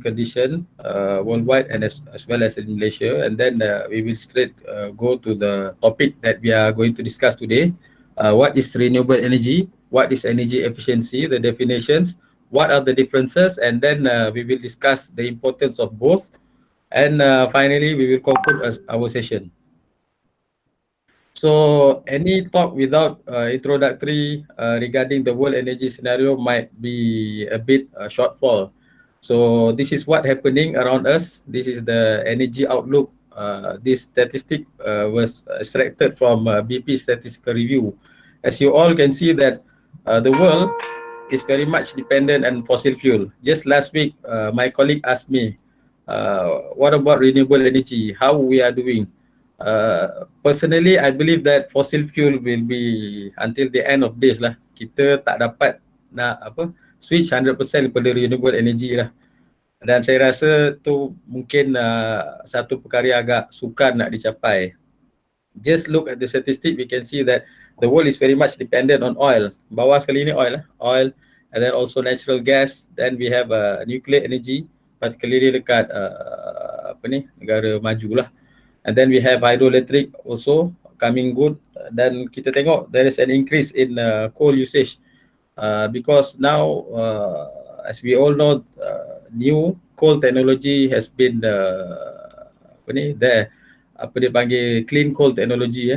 condition worldwide and as well as in Malaysia. And then we will straight go to the topic that we are going to discuss today. What is renewable energy? What is energy efficiency? The definitions. What are the differences? And then we will discuss the importance of both. And finally, we will conclude our session. So any talk without introductory regarding the world energy scenario might be a bit shortfall. So this is what happening around us. This is the energy outlook. This statistic was extracted from BP Statistical Review. As you all can see that the world is very much dependent on fossil fuel. Just last week, my colleague asked me, what about renewable energy? How we are doing? Personally, I believe that fossil fuel will be until the end of days lah. Kita tak dapat nak switch 100% daripada renewable energy lah. Dan saya rasa tu mungkin satu perkara yang agak sukar nak dicapai. Just look at the statistic, we can see that the world is very much dependent on oil. Bawah sekali ni oil, and then also natural gas. Then we have nuclear energy, particularly dekat negara maju lah. And then we have hydroelectric also coming good. Dan kita tengok there is an increase in coal usage because now as we all know, new coal technology has been there. Apa dia panggil clean coal technology.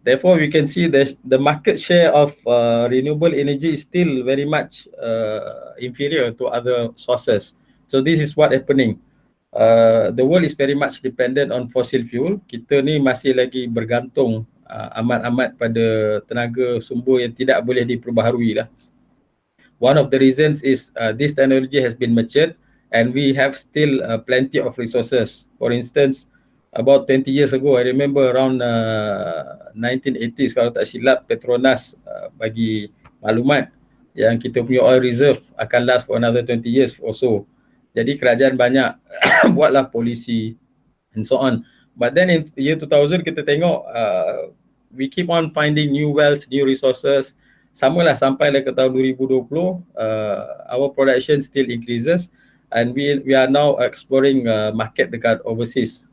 Therefore, we can see that the market share of renewable energy is still very much inferior to other sources. So this is what happening. The world is very much dependent on fossil fuel. Kita ni masih lagi bergantung amat-amat pada tenaga sumber yang tidak boleh diperbaharui lah. One of the reasons is this technology has been matured and we have still plenty of resources. For instance, about 20 years ago, I remember around 1980s, kalau tak silap, Petronas bagi maklumat yang kita punya oil reserve akan last for another 20 years or so. Jadi kerajaan banyak buatlah polisi and so on. But then in year 2000 kita tengok we keep on finding new wells, new resources. Samalah sampailah ke tahun 2020, our production still increases and we are now exploring market dekat overseas.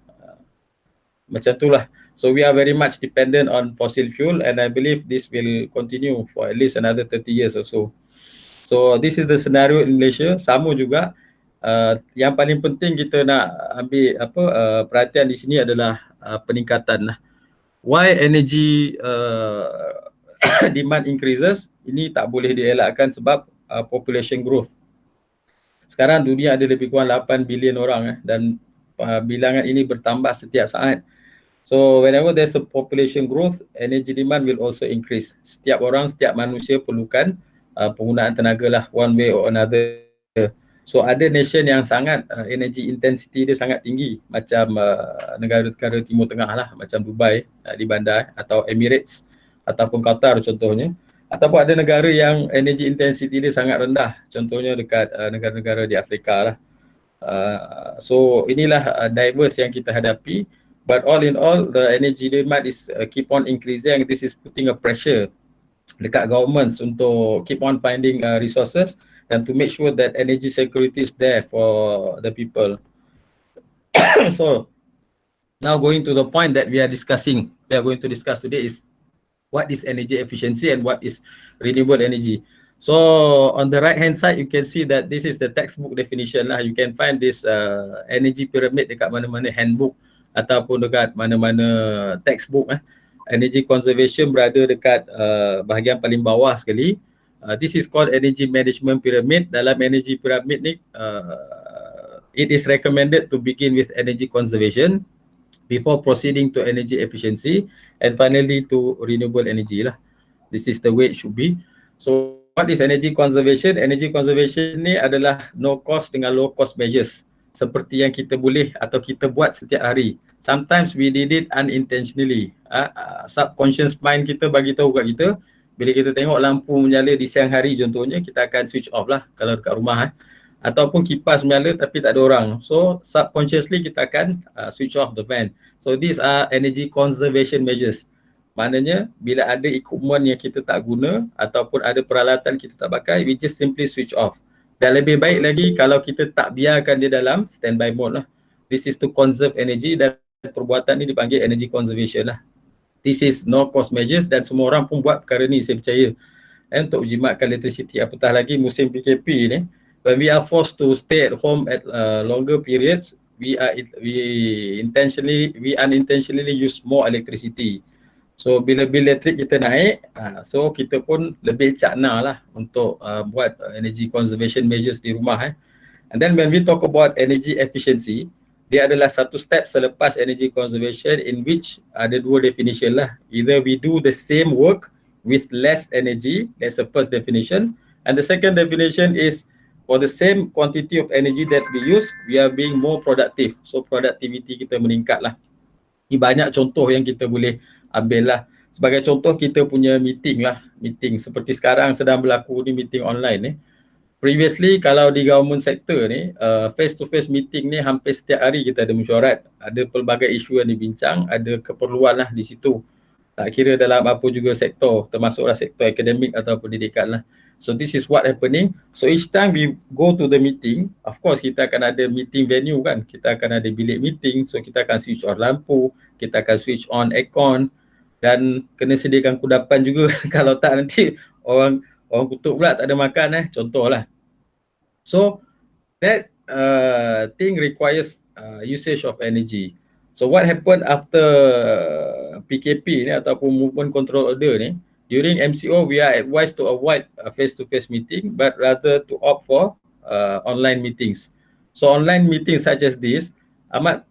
Macam itulah. So we are very much dependent on fossil fuel and I believe this will continue for at least another 30 years or so. So this is the scenario in Malaysia. Sama juga. Yang paling penting kita nak ambil perhatian di sini adalah peningkatan lah. Why energy demand increases? Ini tak boleh dielakkan sebab population growth. Sekarang dunia ada lebih kurang 8 bilion orang dan bilangan ini bertambah setiap saat. So whenever there's a population growth, energy demand will also increase. Setiap orang, setiap manusia perlukan penggunaan tenaga lah, one way or another. So ada nation yang sangat energy intensity dia sangat tinggi, macam negara-negara Timur Tengah lah, macam Dubai di bandar atau Emirates ataupun Qatar contohnya. Ataupun ada negara yang energy intensity dia sangat rendah, contohnya dekat negara-negara di Afrika lah. So inilah diverse yang kita hadapi. But all in all, the energy demand is keep on increasing. This is putting a pressure dekat governments untuk keep on finding resources and to make sure that energy security is there for the people. So now going to the point that we are going to discuss today is what is energy efficiency and what is renewable energy. So on the right hand side, you can see that this is the textbook definition lah. You can find this energy pyramid dekat mana-mana handbook ataupun dekat mana-mana textbook. Energy conservation berada dekat bahagian paling bawah sekali. This is called energy management pyramid. Dalam energy pyramid ni, it is recommended to begin with energy conservation before proceeding to energy efficiency and finally to renewable energy lah. This is the way it should be. So what is energy conservation? Energy conservation ni adalah no cost dengan low cost measures seperti yang kita boleh atau kita buat setiap hari. Sometimes we did it unintentionally. Subconscious mind kita bagi tahu kat kita, bila kita tengok lampu menyala di siang hari contohnya, kita akan switch off lah kalau dekat rumah. Ataupun kipas menyala tapi tak ada orang. So subconsciously kita akan switch off the fan. So these are energy conservation measures. Maknanya bila ada equipment yang kita tak guna ataupun ada peralatan kita tak pakai, we just simply switch off. Dan lebih baik lagi kalau kita tak biarkan dia dalam standby mode lah. This is to conserve energy, dan perbuatan ni dipanggil energy conservation lah. This is no cost measures dan semua orang pun buat perkara ni, saya percaya. Untuk jimatkan electricity, apatah lagi musim PKP ni, when we are forced to stay at home at longer periods, we unintentionally use more electricity. So bila bil elektrik kita naik, so kita pun lebih cakna lah untuk buat energy conservation measures di rumah. And then when we talk about energy efficiency, dia adalah satu step selepas energy conservation, in which ada dua definition lah. Either we do the same work with less energy, that's the first definition, and the second definition is for the same quantity of energy that we use, we are being more productive. So productivity kita meningkat lah. Ini banyak contoh yang kita boleh ambil lah. Sebagai contoh, kita punya meeting lah, meeting seperti sekarang sedang berlaku ni, meeting online ni. Previously kalau di government sector ni, face to face meeting ni hampir setiap hari kita ada mesyuarat, ada pelbagai isu yang dibincang, ada keperluan lah di situ. Tak kira dalam apa juga sektor, termasuklah sektor akademik atau pendidikan lah. So this is what happening. So each time we go to the meeting, of course kita akan ada meeting venue kan, kita akan ada bilik meeting, so kita akan switch on lampu, kita akan switch on aircon, dan kena sediakan kudapan juga. Kalau tak nanti orang kutuk pula tak ada makan contohlah. So that thing requires usage of energy. So what happened after PKP ni ataupun movement control order ni, during MCO we are advised to avoid face-to-face meeting, but rather to opt for online meetings. So online meetings such as this amat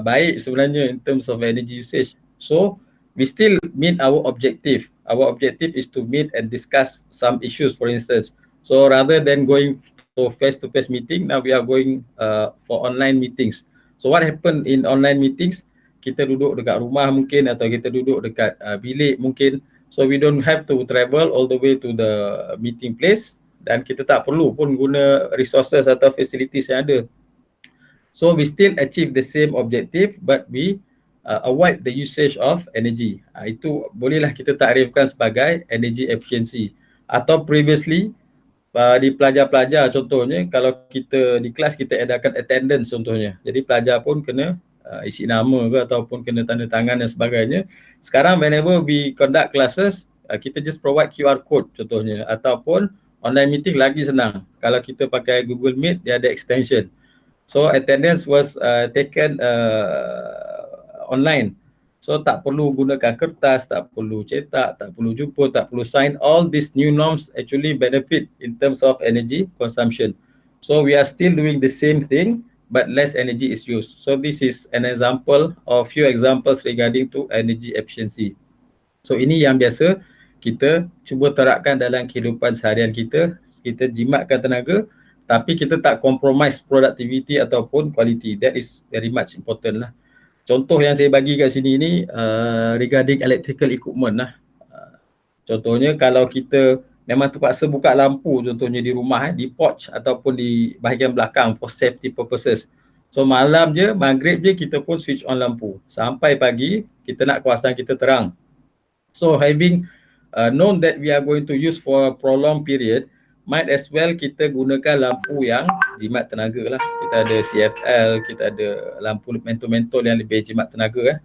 baik sebenarnya in terms of energy usage. So we still meet our objective. Our objective is to meet and discuss some issues, for instance. So rather than going to face-to-face meeting, now we are going for online meetings. So what happened in online meetings? Kita duduk dekat rumah mungkin, atau kita duduk dekat bilik mungkin. So we don't have to travel all the way to the meeting place, dan kita tak perlu pun guna resources atau facilities yang ada. So we still achieve the same objective, but we avoid the usage of energy. Itu bolehlah kita takrifkan sebagai energy efficiency. Atau previously di pelajar-pelajar contohnya, kalau kita di kelas kita adakan attendance contohnya, jadi pelajar pun kena isi nama ke ataupun kena tanda tangan dan sebagainya. Sekarang whenever we conduct classes, kita just provide QR code contohnya, ataupun online meeting lagi senang. Kalau kita pakai Google Meet, dia ada extension. So attendance was taken online. So tak perlu gunakan kertas, tak perlu cetak, tak perlu jumpa, tak perlu sign. All these new norms actually benefit in terms of energy consumption. So we are still doing the same thing, but less energy is used. So this is an example of few examples regarding to energy efficiency. So ini yang biasa kita cuba terapkan dalam kehidupan seharian kita. Kita jimatkan tenaga, tapi kita tak compromise productivity ataupun quality. That is very much important lah. Contoh yang saya bagi kat sini ni regarding electrical equipment lah. Contohnya kalau kita memang terpaksa buka lampu contohnya di rumah, di porch ataupun di bahagian belakang for safety purposes. So malam je, maghrib je kita pun switch on lampu. Sampai pagi kita nak kawasan kita terang. So having known that we are going to use for a prolonged period, might as well kita gunakan lampu yang jimat tenaga lah. Kita ada CFL, kita ada lampu mentol-mentol yang lebih jimat tenaga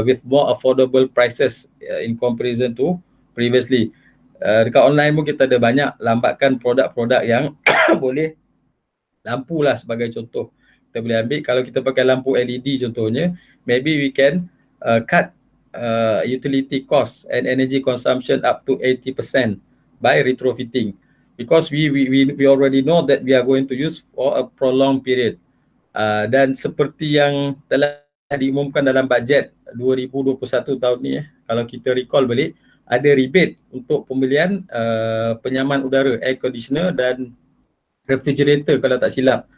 with more affordable prices in comparison to previously. Dekat online pun kita ada banyak lambatkan produk-produk yang boleh lampu lah sebagai contoh. Kita boleh ambil, kalau kita pakai lampu LED contohnya, maybe we can cut utility cost and energy consumption up to 80% by retrofitting. Because we already know that we are going to use for a prolonged period. Dan seperti yang telah diumumkan dalam bajet 2021 tahun ni, kalau kita recall balik, ada rebate untuk pembelian penyaman udara, air conditioner dan refrigerator kalau tak silap.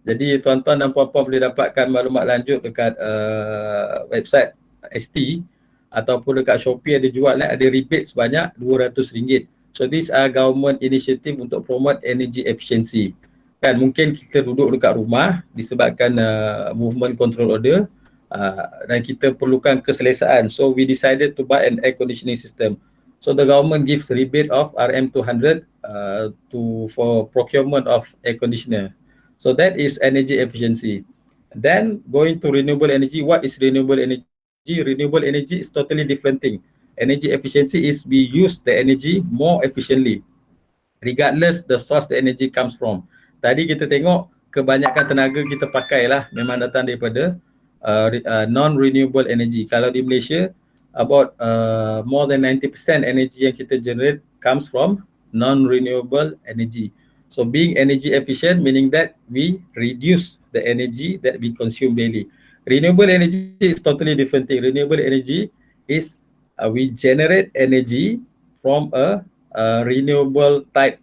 Jadi tuan-tuan dan puan-puan boleh dapatkan maklumat lanjut dekat website ST ataupun dekat Shopee ada jual, ada rebate sebanyak RM200. So these are government initiative untuk promote energy efficiency. Kan mungkin kita duduk dekat rumah disebabkan movement control order dan kita perlukan keselesaan. So we decided to buy an air conditioning system. So the government gives rebate of RM200 for procurement of air conditioner. So that is energy efficiency. Then going to renewable energy, what is renewable energy? Renewable energy is totally different thing. Energy efficiency is we use the energy more efficiently, regardless the source the energy comes from. Tadi kita tengok kebanyakan tenaga kita pakai lah memang datang daripada non-renewable energy. Kalau di Malaysia, about more than 90% energy yang kita generate comes from non-renewable energy. So being energy efficient meaning that we reduce the energy that we consume daily. Renewable energy is totally different thing. Renewable energy is we generate energy from a renewable type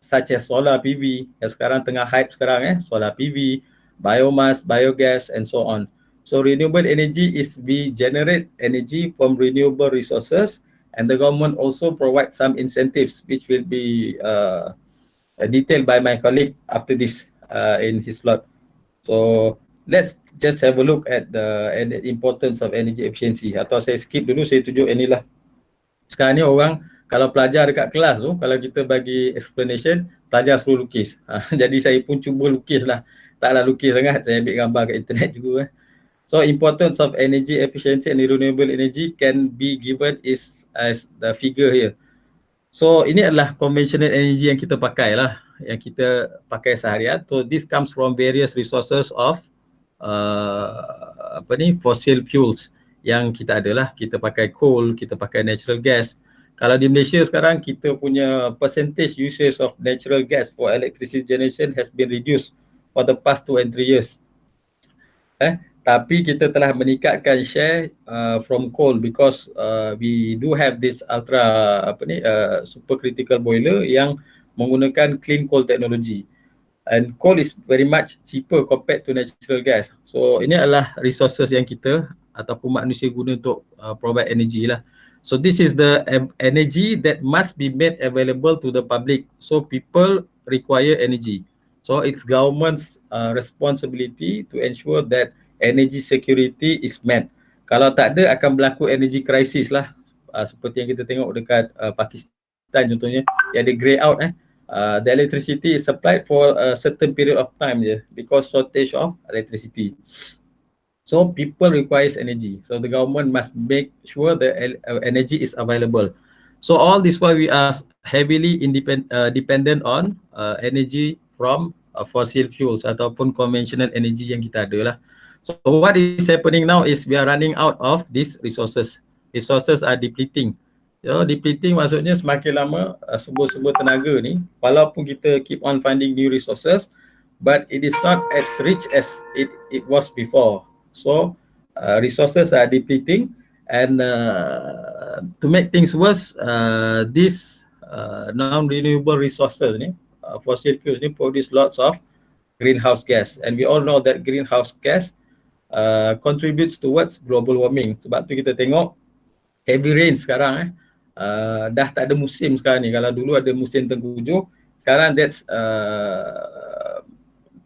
such as solar PV yang sekarang tengah hype sekarang solar PV, biomass, biogas and so on. So renewable energy is we generate energy from renewable resources, and the government also provides some incentives which will be detailed by my colleague after this in his slot. So let's just have a look at the importance of energy efficiency. Atau saya skip dulu, saya tunjuk ini lah. Sekarang ni orang kalau pelajar dekat kelas tu, kalau kita bagi explanation, pelajar suruh lukis. Jadi saya pun cuba lukis lah. Taklah lukis sangat, saya ambil gambar kat internet juga. So importance of energy efficiency and renewable energy can be given as the figure here. So ini adalah conventional energy yang kita pakai lah, yang kita pakai seharian. So this comes from various resources of fossil fuels yang kita ada lah. Kita pakai coal, kita pakai natural gas. Kalau di Malaysia sekarang, kita punya percentage usage of natural gas for electricity generation has been reduced for the past 2 and 3 years. Tapi kita telah meningkatkan share from coal because we do have this supercritical boiler yang menggunakan clean coal technology. And coal is very much cheaper compared to natural gas. So ini adalah resources yang kita ataupun manusia guna untuk provide energy lah. So this is the energy that must be made available to the public. So people require energy. So it's government's responsibility to ensure that energy security is met. Kalau tak ada, akan berlaku energy crisis lah. Seperti yang kita tengok dekat Pakistan contohnya, dia ada grey out. The electricity is supplied for a certain period of time je because shortage of electricity. So people requires energy. So the government must make sure the energy is available. So all this why we are heavily dependent on energy from fossil fuels ataupun conventional energy yang kita ada lah. So what is happening now is we are running out of these resources. Resources are depleting. So depleting maksudnya semakin lama sumber-sumber tenaga ni, walaupun kita keep on finding new resources, but it is not as rich as it was before. So resources are depleting, and to make things worse, these non-renewable resources ni, fossil fuels ni produce lots of greenhouse gas, and we all know that greenhouse gas contributes towards global warming. Sebab tu kita tengok heavy rain sekarang dah tak ada musim sekarang ni. Kalau dulu ada musim tengkujuh, sekarang that's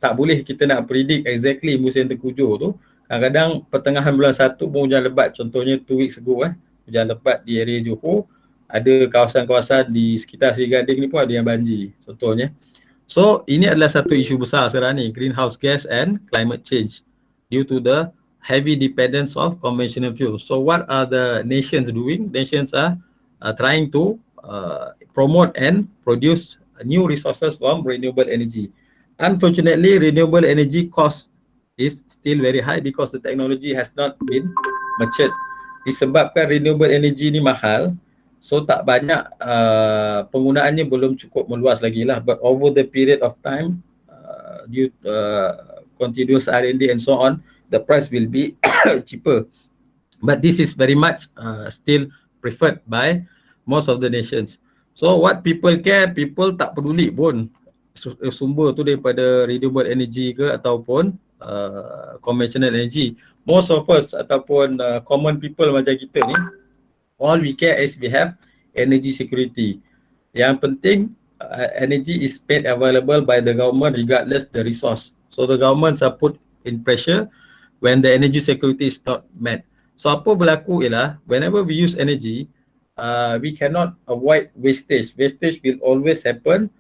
tak boleh kita nak predict exactly musim tengkujuh tu. Kadang-kadang pertengahan bulan 1 pun hujan lebat. Contohnya 2 weeks ago hujan lebat di area Johor. Ada kawasan-kawasan di sekitar Seri Gading ni pun ada yang banjir contohnya. So ini adalah satu isu besar sekarang ni, greenhouse gas and climate change due to the heavy dependence of conventional fuel. So what are the nations doing? Nations are trying to promote and produce new resources from renewable energy. Unfortunately, renewable energy cost is still very high because the technology has not been matured. Disebabkan renewable energy ni mahal, so tak banyak penggunaannya belum cukup meluas lagi lah. But over the period of time, due continuous R&D and so on, the price will be cheaper. But this is very much still preferred by most of the nations. So what people care, people tak peduli pun sumber tu daripada renewable energy ke ataupun conventional energy. Most of us ataupun common people macam kita ni, all we care is we have energy security. Yang penting energy is made available by the government regardless the resource. So the governments are put in pressure when the energy security is not met. So apa berlaku ialah whenever we use energy, we cannot avoid wastage. Wastage will always happen.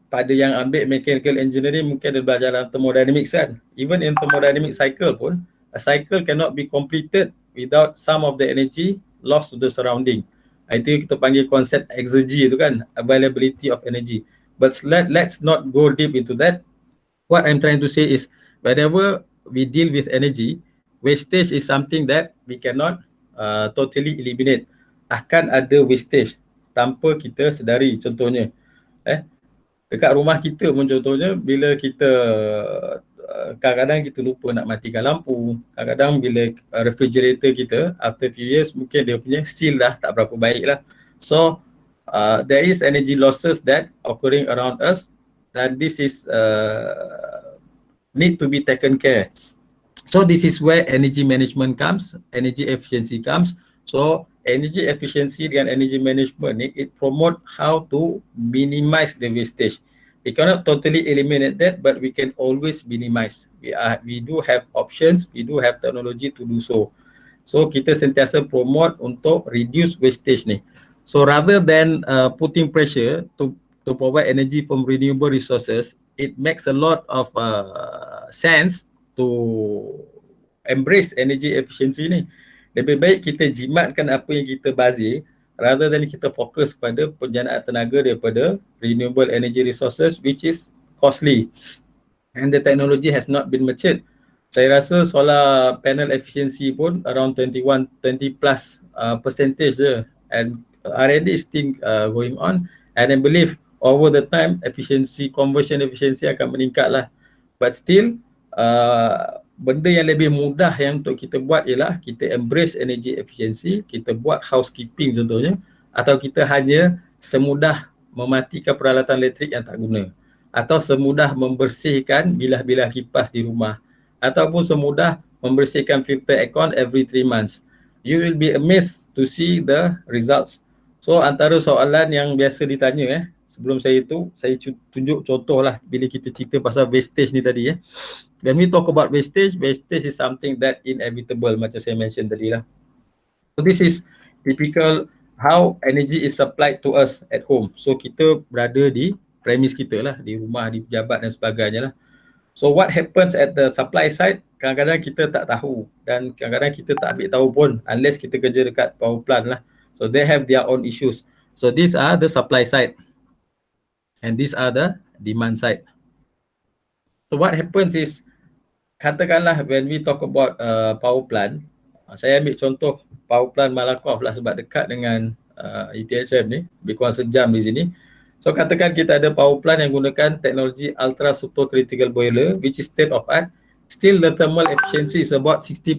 Pada yang ambil mechanical engineering mungkin ada belajar dalam thermodynamics kan. Even in thermodynamic cycle pun, a cycle cannot be completed without some of the energy lost to the surrounding. Itu kita panggil konsep exergy itu kan, availability of energy. But let's not go deep into that. What I'm trying to say is, whenever we deal with energy, wastage is something that we cannot totally eliminate. Akan ada wastage tanpa kita sedari. Contohnya, dekat rumah kita pun contohnya, bila kita kadang-kadang kita lupa nak matikan lampu, kadang-kadang bila refrigerator kita after few years mungkin dia punya seal dah tak berapa baik lah. So there is energy losses that occurring around us, and this is need to be taken care. So this is where energy management comes, energy efficiency comes. So energy efficiency dengan energy management ni, it promote how to minimize the wastage. We cannot totally eliminate that, but we can always minimize. We do have options, we do have technology to do so. So kita sentiasa promote untuk reduce wastage ni. So rather than putting pressure to provide energy from renewable resources, it makes a lot of sense to embrace energy efficiency ni. Lebih baik kita jimatkan apa yang kita bazir, rather than kita fokus pada penjanaan tenaga daripada renewable energy resources, which is costly and the technology has not been matured. Saya rasa solar panel efficiency pun around 20 plus percentage je, and R&D is still going on, and I believe over the time conversion efficiency akan meningkat lah. But still benda yang lebih mudah yang untuk kita buat ialah kita embrace energy efficiency, kita buat housekeeping contohnya, atau kita hanya semudah mematikan peralatan elektrik yang tak guna, atau semudah membersihkan bilah-bilah kipas di rumah, ataupun semudah membersihkan filter aircon every 3 months. You will be amazed to see the results. So antara soalan yang biasa ditanya sebelum saya tunjuk contoh lah bila kita cerita pasal wastage ni tadi When we talk about wastage is something that inevitable macam saya mention tadi lah. So this is typical how energy is supplied to us at home. So kita berada di premise kita lah, di rumah, di pejabat dan sebagainya lah. So what happens at the supply side, kadang-kadang kita tak tahu, dan kadang-kadang kita tak ambil tahu pun unless kita kerja dekat power plant lah. So they have their own issues. So these are the supply side and these are the demand side. So what happens is, katakanlah when we talk about power plant, saya ambil contoh power plant Malakoff lah sebab dekat dengan ETHM ni, lebih kurang sejam di sini. So katakan kita ada power plant yang gunakan teknologi ultra super critical boiler, which is state of art. Still the thermal efficiency is about 60+%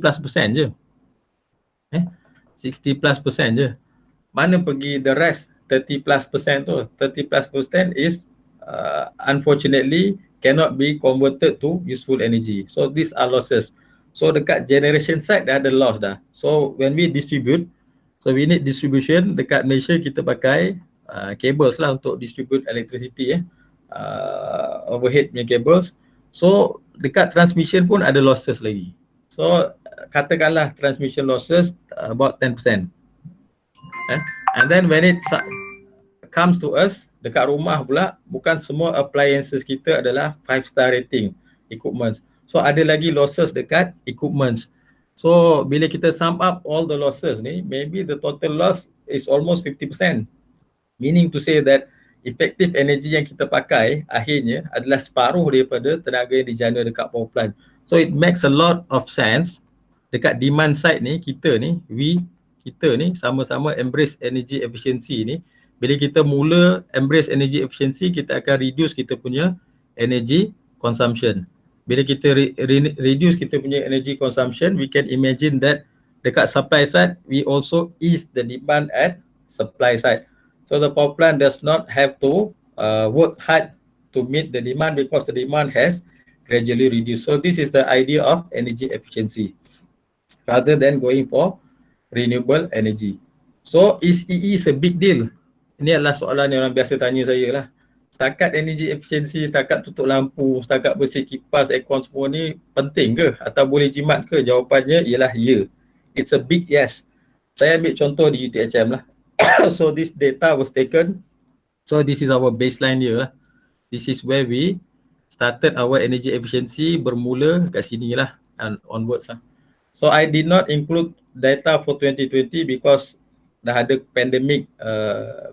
je. 60+% je. Mana pergi the rest 30+% tu? 30+% is unfortunately cannot be converted to useful energy. So these are losses. So dekat generation side dah ada loss dah. So when we distribute, so we need distribution. Dekat Malaysia kita pakai cables lah untuk distribute electricity overhead punya cables. So dekat transmission pun ada losses lagi. So katakanlah transmission losses about 10%. And then when it comes to us, dekat rumah pula, bukan semua appliances kita adalah 5-star rating equipment. So ada lagi losses dekat equipment. So bila kita sum up all the losses ni, maybe the total loss is almost 50%. Meaning to say that effective energy yang kita pakai akhirnya adalah separuh daripada tenaga yang dijana dekat power plant. So it makes a lot of sense dekat demand side ni, kita ni sama-sama embrace energy efficiency ni. Bila kita mula embrace energy efficiency, kita akan reduce kita punya energy consumption. Bila kita reduce kita punya energy consumption, we can imagine that dekat supply side, we also ease the demand at supply side. So the power plant does not have to work hard to meet the demand because the demand has gradually reduced. So this is the idea of energy efficiency rather than going for renewable energy. So is CEIES a big deal? Ini adalah soalan yang orang biasa tanya saya lah. Setakat energy efficiency, setakat tutup lampu, setakat bersih kipas, aircon semua ni penting ke? Atau boleh jimat ke? Jawapannya ialah ya. It's a big yes. Saya ambil contoh di UTHM lah. So this data was taken. So this is our baseline year lah. This is where we started our energy efficiency, bermula kat sini lah and onwards lah. So I did not include data for 2020 because dah ada pandemic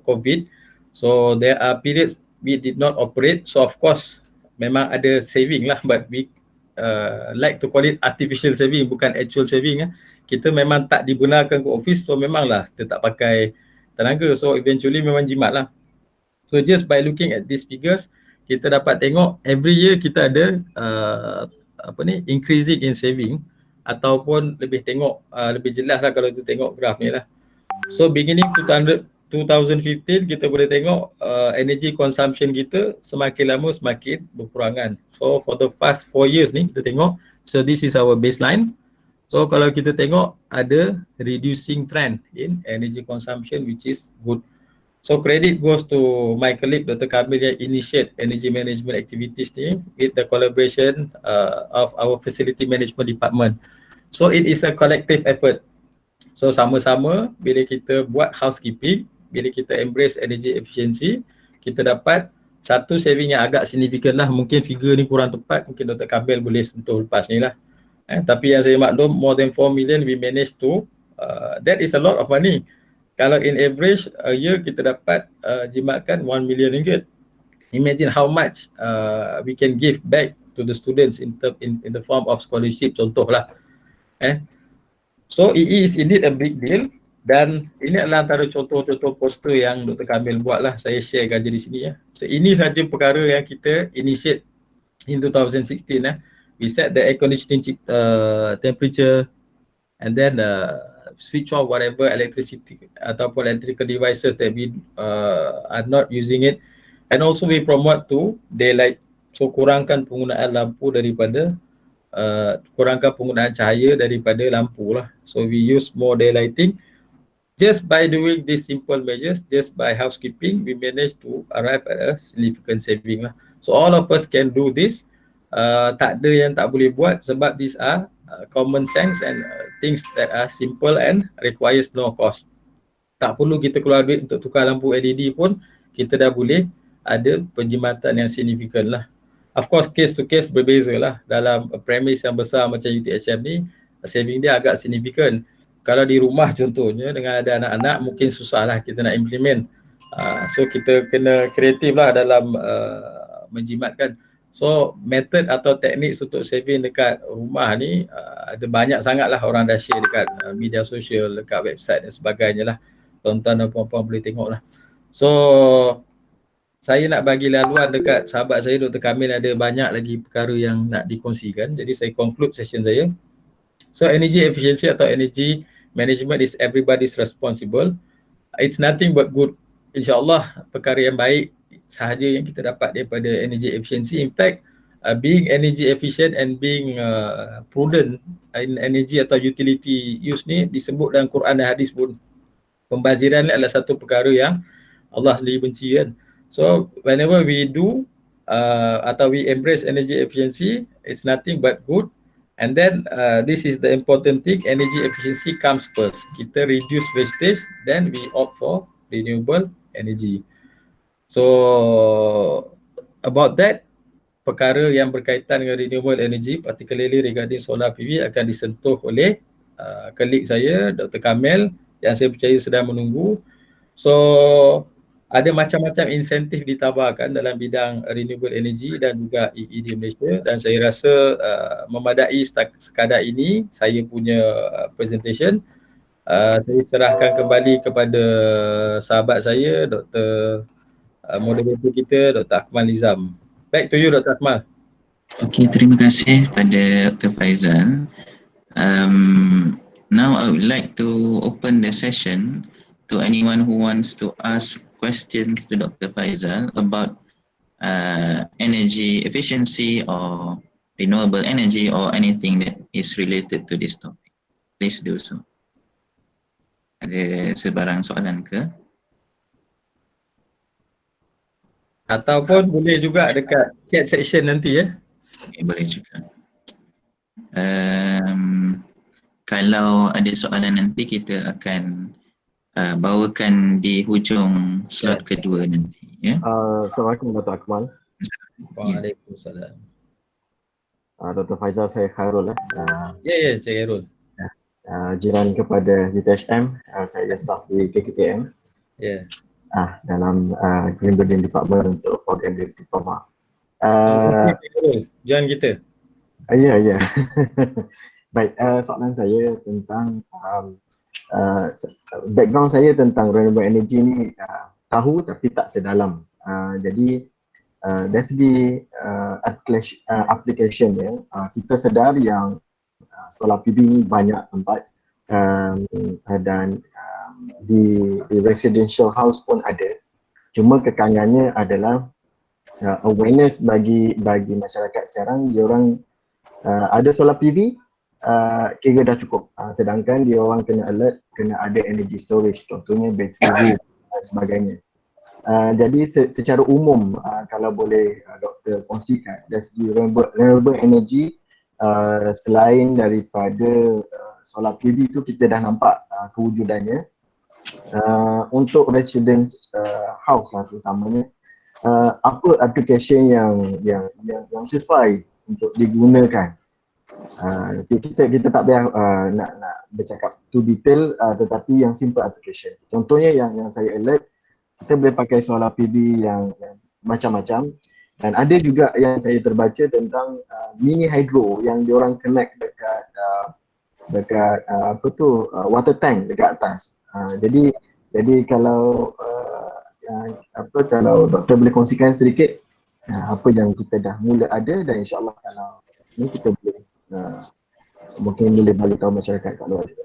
COVID. So there are periods we did not operate. So of course memang ada saving lah, but we like to call it artificial saving, bukan actual saving. Kita memang tak dibenarkan ke office, so memanglah kita tak pakai tenaga. So eventually memang jimat lah. So just by looking at these figures, kita dapat tengok every year kita ada increasing in saving, ataupun lebih tengok lebih jelas lah kalau kita tengok graf ni lah. So beginning 2015 kita boleh tengok energy consumption kita semakin lama semakin berkurangan. So for the past 4 years ni kita tengok, so this is our baseline. So kalau kita tengok ada reducing trend in energy consumption, which is good. So credit goes to my colleague Dr. Kamil yang initiate energy management activities ni with the collaboration of our facility management department. So it is a collective effort. So sama-sama bila kita buat housekeeping, bila kita embrace energy efficiency, kita dapat satu saving yang agak signifikan lah. Mungkin figure ni kurang tepat, mungkin Dr. Kamil boleh sentuh lepas ni lah. Tapi yang saya maklum, more than 4 million we managed to, that is a lot of money. Kalau in average a year kita dapat jimatkan 1 million ringgit. Imagine how much we can give back to the students in the form of scholarship, contoh lah. So it is indeed a big deal, dan ini adalah antara contoh-contoh poster yang Dr. Kamil buat lah. Saya share saja di sini ya. So ini saja perkara yang kita initiate in 2016 We set the air conditioning temperature, and then switch off whatever electricity ataupun electrical devices that we are not using it, and also we promote to daylight. So kurangkan penggunaan lampu daripada kurangkan penggunaan cahaya daripada lampu lah. So we use more daylighting. Just by doing these simple measures, just by housekeeping, we managed to arrive at a significant saving lah. So all of us can do this. Tak ada yang tak boleh buat, sebab these are common sense and things that are simple and requires no cost. Tak perlu kita keluar duit untuk tukar lampu LED pun, kita dah boleh ada penjimatan yang signifikan lah. Of course case to case berbeza lah. Dalam premise yang besar macam UTHM ni, saving dia agak signifikan. Kalau di rumah contohnya dengan ada anak-anak, mungkin susah lah kita nak implement. So kita kena kreatif lah dalam menjimatkan. So method atau teknik untuk saving dekat rumah ni ada banyak sangat lah, orang dah share dekat media sosial, dekat website dan sebagainya lah. Tuan-tuan dan puan-puan boleh tengok lah. So saya nak bagi laluan dekat sahabat saya Dr. Kamil, ada banyak lagi perkara yang nak dikongsikan. Jadi saya conclude session saya. So energy efficiency atau energy management is everybody's responsible. It's nothing but good. InsyaAllah perkara yang baik sahaja yang kita dapat daripada energy efficiency. In fact, being energy efficient and being prudent in energy atau utility use ni disebut dalam Quran dan hadis pun. Pembaziran ni adalah satu perkara yang Allah sendiri benci kan. So whenever we do atau we embrace energy efficiency, it's nothing but good. And then this is the important thing, energy efficiency comes first. Kita reduce wastage, then we opt for renewable energy. So about that, perkara yang berkaitan dengan renewable energy, particularly regarding solar PV, akan disentuh oleh colleague saya, Dr. Kamil, yang saya percaya sedang menunggu. So ada macam-macam insentif ditawarkan dalam bidang renewable energy dan juga EE di Malaysia, dan saya rasa memadai sekadar ini saya punya presentation. Saya serahkan kembali kepada sahabat saya, Dr. moderator kita, Dr. Akmal Nizam. Back to you, Dr. Akmal. Okay, terima kasih pada Dr. Faizal. Now I would like to open the session to anyone who wants to ask questions to Dr. Faizal about energy efficiency or renewable energy or anything that is related to this topic. Please do so. Ada sebarang soalan ke? Ataupun boleh juga dekat chat section nanti ya. Okay, boleh juga. kalau ada soalan nanti kita akan bawakan di hujung slot kedua nanti, ya. Assalamualaikum Dr. Akmal. Waalaikumsalam. Dr. Faizal, saya Khairul. Ya, Cik Khairul. Jiran kepada UTHM, saya staf di KKTM. Ya. Dalam Green Building Department untuk program diploma. Jangan kita. Ya. Baik, soalan saya tentang background saya tentang renewable energy ni tahu tapi tak sedalam. Jadi dari segi application ya, kita sedar yang solar PV ni banyak tempat dan di residential house pun ada. Cuma kekangannya adalah awareness bagi masyarakat sekarang, diorang ada solar PV kira dah cukup, sedangkan dia orang kena alert, kena ada energy storage, contohnya battery dan sebagainya. Jadi secara umum kalau boleh Doktor kongsikan dari segi renewable energy, selain daripada solar PV tu kita dah nampak kewujudannya untuk residence house lah terutamanya, apa application yang sesuai untuk digunakan. Kita tak payah nak bercakap too detail, tetapi yang simple application. Contohnya yang saya alert, kita boleh pakai solar PV yang macam-macam, dan ada juga yang saya terbaca tentang mini hydro yang diorang connect dekat water tank dekat atas. Jadi kalau kalau doktor boleh kongsikan sedikit apa yang kita dah mula ada, dan insyaAllah kalau ni kita boleh mungkin boleh bagi tahu masyarakat kat luar juga.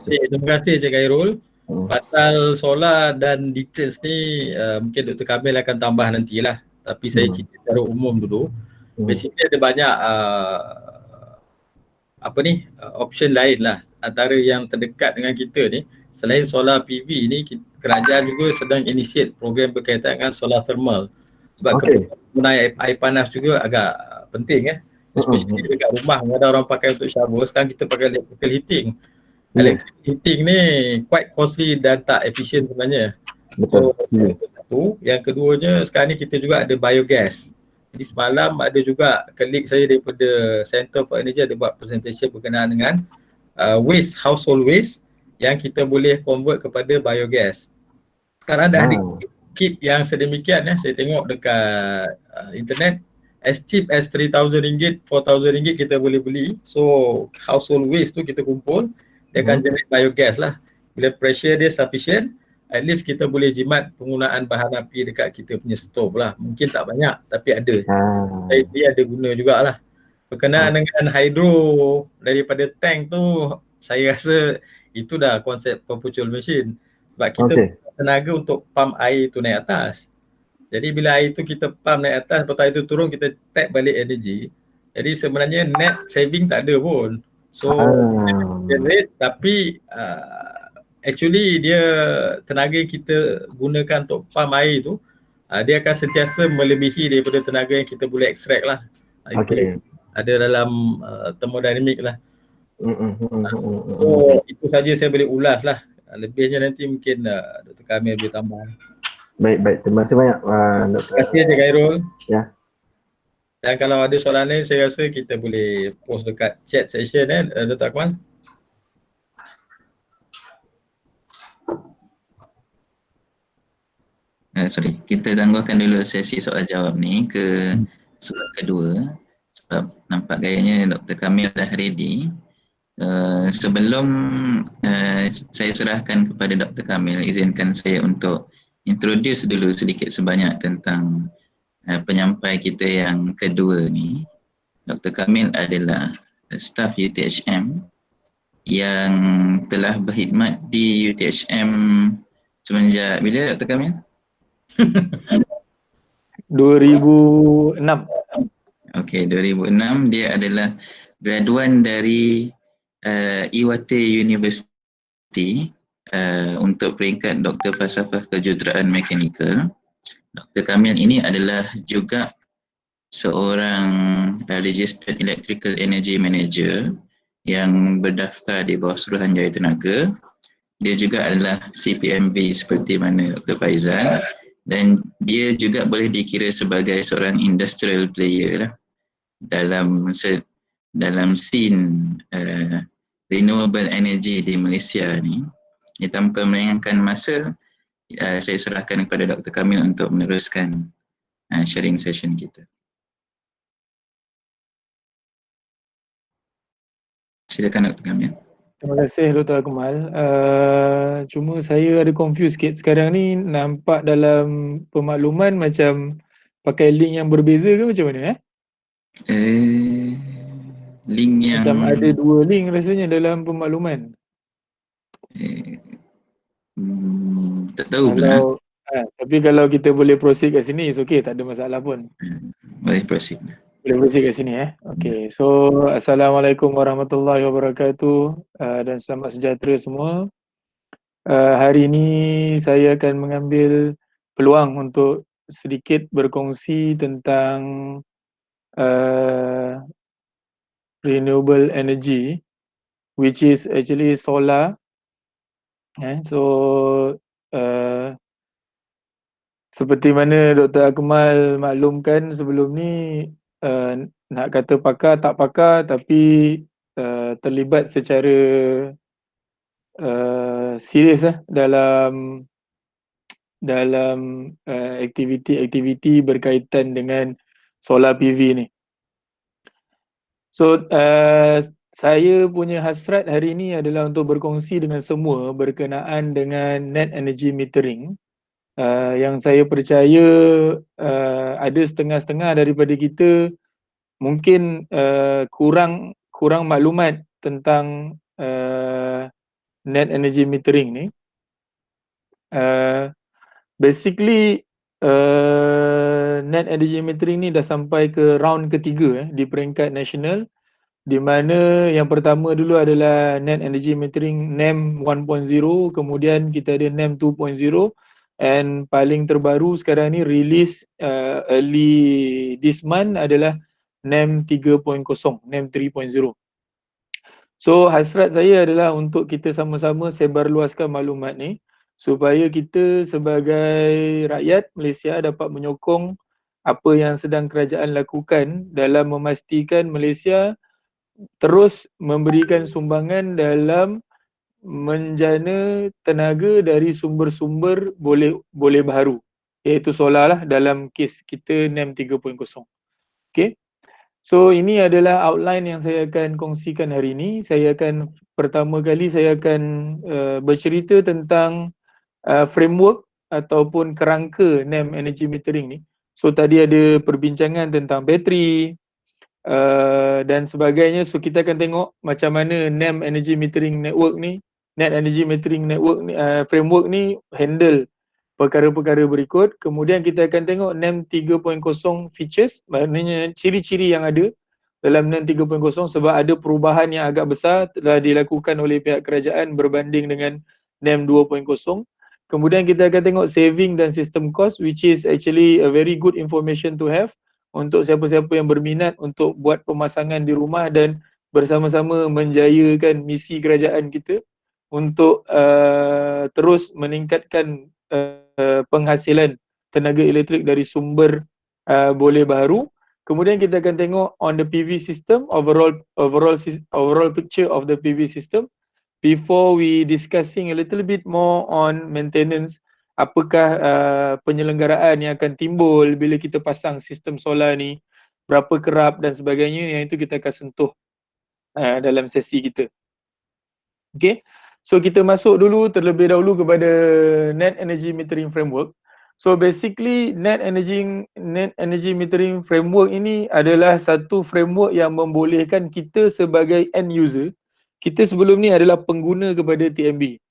Terima kasih Cik Khairul. Pasal solar dan details ni mungkin Dr. Kamil akan tambah nantilah, tapi saya cerita secara umum dulu. Basically ada banyak option lain lah antara yang terdekat dengan kita ni. Selain solar PV ni, kerajaan juga sedang initiate program berkaitan dengan solar thermal. Sebab penggunaan air panas juga agak penting especially dekat rumah, ada orang pakai untuk shower. Sekarang kita pakai electrical heating. Electric heating ni quite costly dan tak efisien sebenarnya. Betul. Satu. Yang keduanya, sekarang ni kita juga ada biogas. Jadi semalam ada juga colleague saya daripada Center for Energy ada buat presentation berkenaan dengan household waste yang kita boleh convert kepada biogas. Sekarang dah ada kit yang sedemikian saya tengok dekat internet. As cheap as RM3,000, RM4,000 kita boleh beli. So household waste tu kita kumpul, dia akan generate biogas lah. Bila pressure dia sufficient, at least kita boleh jimat penggunaan bahan api dekat kita punya stove lah. Mungkin tak banyak tapi ada. Dia ada guna jugalah. Berkenaan dengan hydro daripada tank tu, saya rasa itu dah konsep perpetual machine. Sebab kita tenaga untuk pump air tu naik atas. Jadi bila air tu kita pump naik atas, lepas air tu turun, kita tap balik energy. Jadi sebenarnya net saving tak ada pun. So generate, tapi actually dia tenaga yang kita gunakan untuk pump air tu, dia akan sentiasa melebihi daripada tenaga yang kita boleh extract lah. Ada dalam thermodynamic lah. So itu saja saya boleh ulas lah. Lebihnya nanti mungkin Dr. Kamil boleh tambah. Baik. Terima kasih banyak Dr. Terima kasih Cik Khairul. Ya. Dan kalau ada soalan lain, saya rasa kita boleh post dekat chat session Dr. Akmal. Sorry, kita tangguhkan dulu sesi soal jawab ni ke soal kedua. Sebab nampak gayanya Dr. Kamil dah ready. Sebelum saya serahkan kepada Dr. Kamil, izinkan saya untuk introduce dulu sedikit sebanyak tentang penyampai kita yang kedua ni. Dr. Kamil adalah staf UTHM yang telah berkhidmat di UTHM semenjak bila Dr. Kamil? 2006. Okey, 2006. Dia adalah graduan dari Iwate University untuk peringkat Doktor Falsafah Kejuruteraan Mekanikal. Dr. Kamil ini adalah juga seorang Registered Electrical Energy Manager yang berdaftar di bawah Suruhanjaya Tenaga. Dia juga adalah CPMB seperti mana Dr. Faizal, dan dia juga boleh dikira sebagai seorang industrial player lah dalam scene renewable energy di Malaysia ni. Tanpa melengahkan masa, saya serahkan kepada Dr. Kamil untuk meneruskan sharing session kita. Silakan Dr. Kamil. Terima kasih Dr. Akmal. Cuma saya ada confused sikit sekarang ni, nampak dalam pemakluman macam pakai link yang berbeza ke macam mana Link yang Macam ada dua link rasanya dalam pemakluman. Tak tahu pula. Tapi kalau kita boleh proceed kat sini, it's okay, tak ada masalah pun. Boleh proceed. Boleh proceed kat sini Okay, so Assalamualaikum warahmatullahi wabarakatuh dan selamat sejahtera semua. Hari ini saya akan mengambil peluang untuk sedikit berkongsi tentang renewable energy, which is actually solar. Seperti mana Dr. Akmal maklumkan sebelum ni, nak kata pakar tak pakar, tapi terlibat secara serius dalam aktiviti-aktiviti berkaitan dengan solar PV ni. So saya punya hasrat hari ini adalah untuk berkongsi dengan semua berkenaan dengan net energy metering. Yang saya percaya ada setengah-setengah daripada kita mungkin kurang maklumat tentang net energy metering ni. Basically net energy metering ni dah sampai ke round ketiga di peringkat nasional, di mana yang pertama dulu adalah net energy metering NEM 1.0, kemudian kita ada NEM 2.0, and paling terbaru sekarang ni release early this month adalah NEM 3.0, NEM 3.0. So hasrat saya adalah untuk kita sama-sama sebarluaskan maklumat ni supaya kita sebagai rakyat Malaysia dapat menyokong apa yang sedang kerajaan lakukan dalam memastikan Malaysia terus memberikan sumbangan dalam menjana tenaga dari sumber-sumber boleh baharu, iaitu solar lah dalam kes kita NEM 3.0. Okay. So ini adalah outline yang saya akan kongsikan hari ini. Pertama kali saya akan bercerita tentang framework ataupun kerangka NEM energy metering ni. So tadi ada perbincangan tentang bateri dan sebagainya. So kita akan tengok macam mana NEM energy metering network ni, net energy metering network ni, framework ni handle perkara-perkara berikut. Kemudian kita akan tengok NEM 3.0 features, maknanya ciri-ciri yang ada dalam NEM 3.0 sebab ada perubahan yang agak besar telah dilakukan oleh pihak kerajaan berbanding dengan NEM 2.0. Kemudian kita akan tengok saving dan system cost, which is actually a very good information to have untuk siapa-siapa yang berminat untuk buat pemasangan di rumah dan bersama-sama menjayakan misi kerajaan kita untuk terus meningkatkan penghasilan tenaga elektrik dari sumber boleh baharu. Kemudian kita akan tengok on the PV system, overall picture of the PV system before we discussing a little bit more on maintenance. Apakah penyelenggaraan yang akan timbul bila kita pasang sistem solar ni, berapa kerap dan sebagainya, yang itu kita akan sentuh dalam sesi kita. Okay, so kita masuk dulu terlebih dahulu kepada net energy metering framework. So basically net energy metering framework ini adalah satu framework yang membolehkan kita sebagai end user, kita sebelum ni adalah pengguna kepada TMB.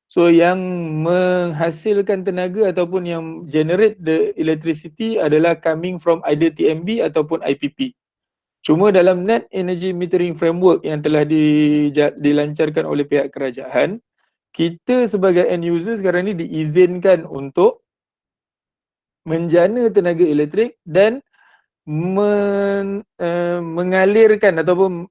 So yang menghasilkan tenaga ataupun yang generate the electricity adalah coming from either TMB ataupun IPP. Cuma dalam net energy metering framework yang telah dilancarkan oleh pihak kerajaan, kita sebagai end user sekarang ni diizinkan untuk menjana tenaga elektrik dan mengalirkan ataupun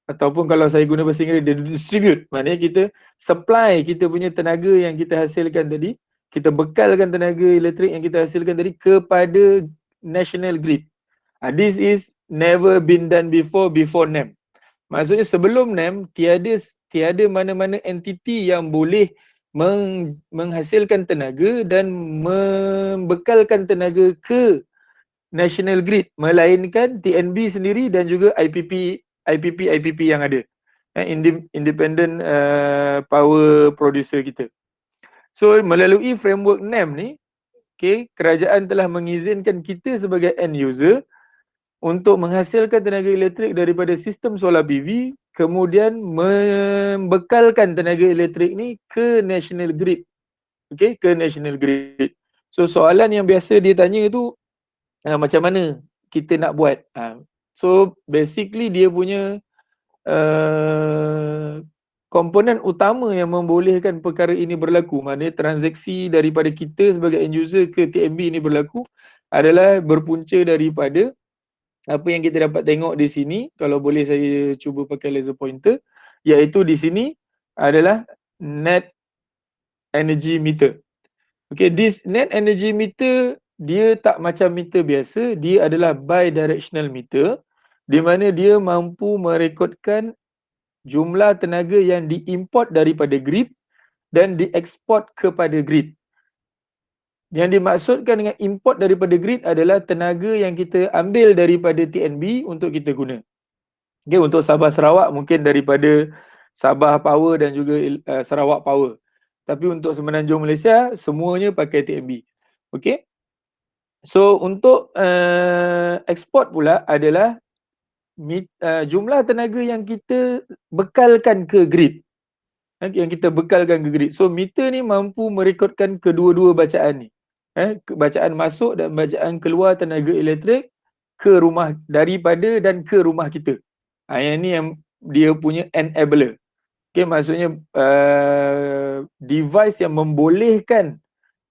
ataupun kalau saya guna bahasa Inggeris, dia distribute. Maknanya kita supply kita punya tenaga yang kita hasilkan tadi, kita bekalkan tenaga elektrik yang kita hasilkan tadi kepada national grid. This is never been done before NEM. Maksudnya sebelum NEM, tiada mana-mana entiti yang boleh menghasilkan tenaga dan membekalkan tenaga ke national grid, melainkan TNB sendiri dan juga IPP yang ada, independent power producer kita. So melalui framework NEM ni, kerajaan telah mengizinkan kita sebagai end user untuk menghasilkan tenaga elektrik daripada sistem solar PV, kemudian membekalkan tenaga elektrik ni ke national grid. Ke national grid. So soalan yang biasa dia tanya tu, macam mana kita nak buat? So basically dia punya komponen utama yang membolehkan perkara ini berlaku, maknanya transaksi daripada kita sebagai end user ke TNB ini berlaku, adalah berpunca daripada apa yang kita dapat tengok di sini. Kalau boleh saya cuba pakai laser pointer, iaitu di sini adalah net energy meter. This net energy meter, dia tak macam meter biasa, dia adalah bidirectional meter, di mana dia mampu merekodkan jumlah tenaga yang diimport daripada grid dan dieksport kepada grid. Yang dimaksudkan dengan import daripada grid adalah tenaga yang kita ambil daripada TNB untuk kita guna. Untuk Sabah Sarawak mungkin daripada Sabah Power dan juga Sarawak Power. Tapi untuk Semenanjung Malaysia semuanya pakai TNB. So untuk eksport pula adalah jumlah tenaga yang kita bekalkan ke grid. Yang kita bekalkan ke grid. So meter ni mampu merekodkan kedua-dua bacaan ni. Bacaan masuk dan bacaan keluar tenaga elektrik ke rumah, daripada dan ke rumah kita. Yang ni yang dia punya enabler. Maksudnya device yang membolehkan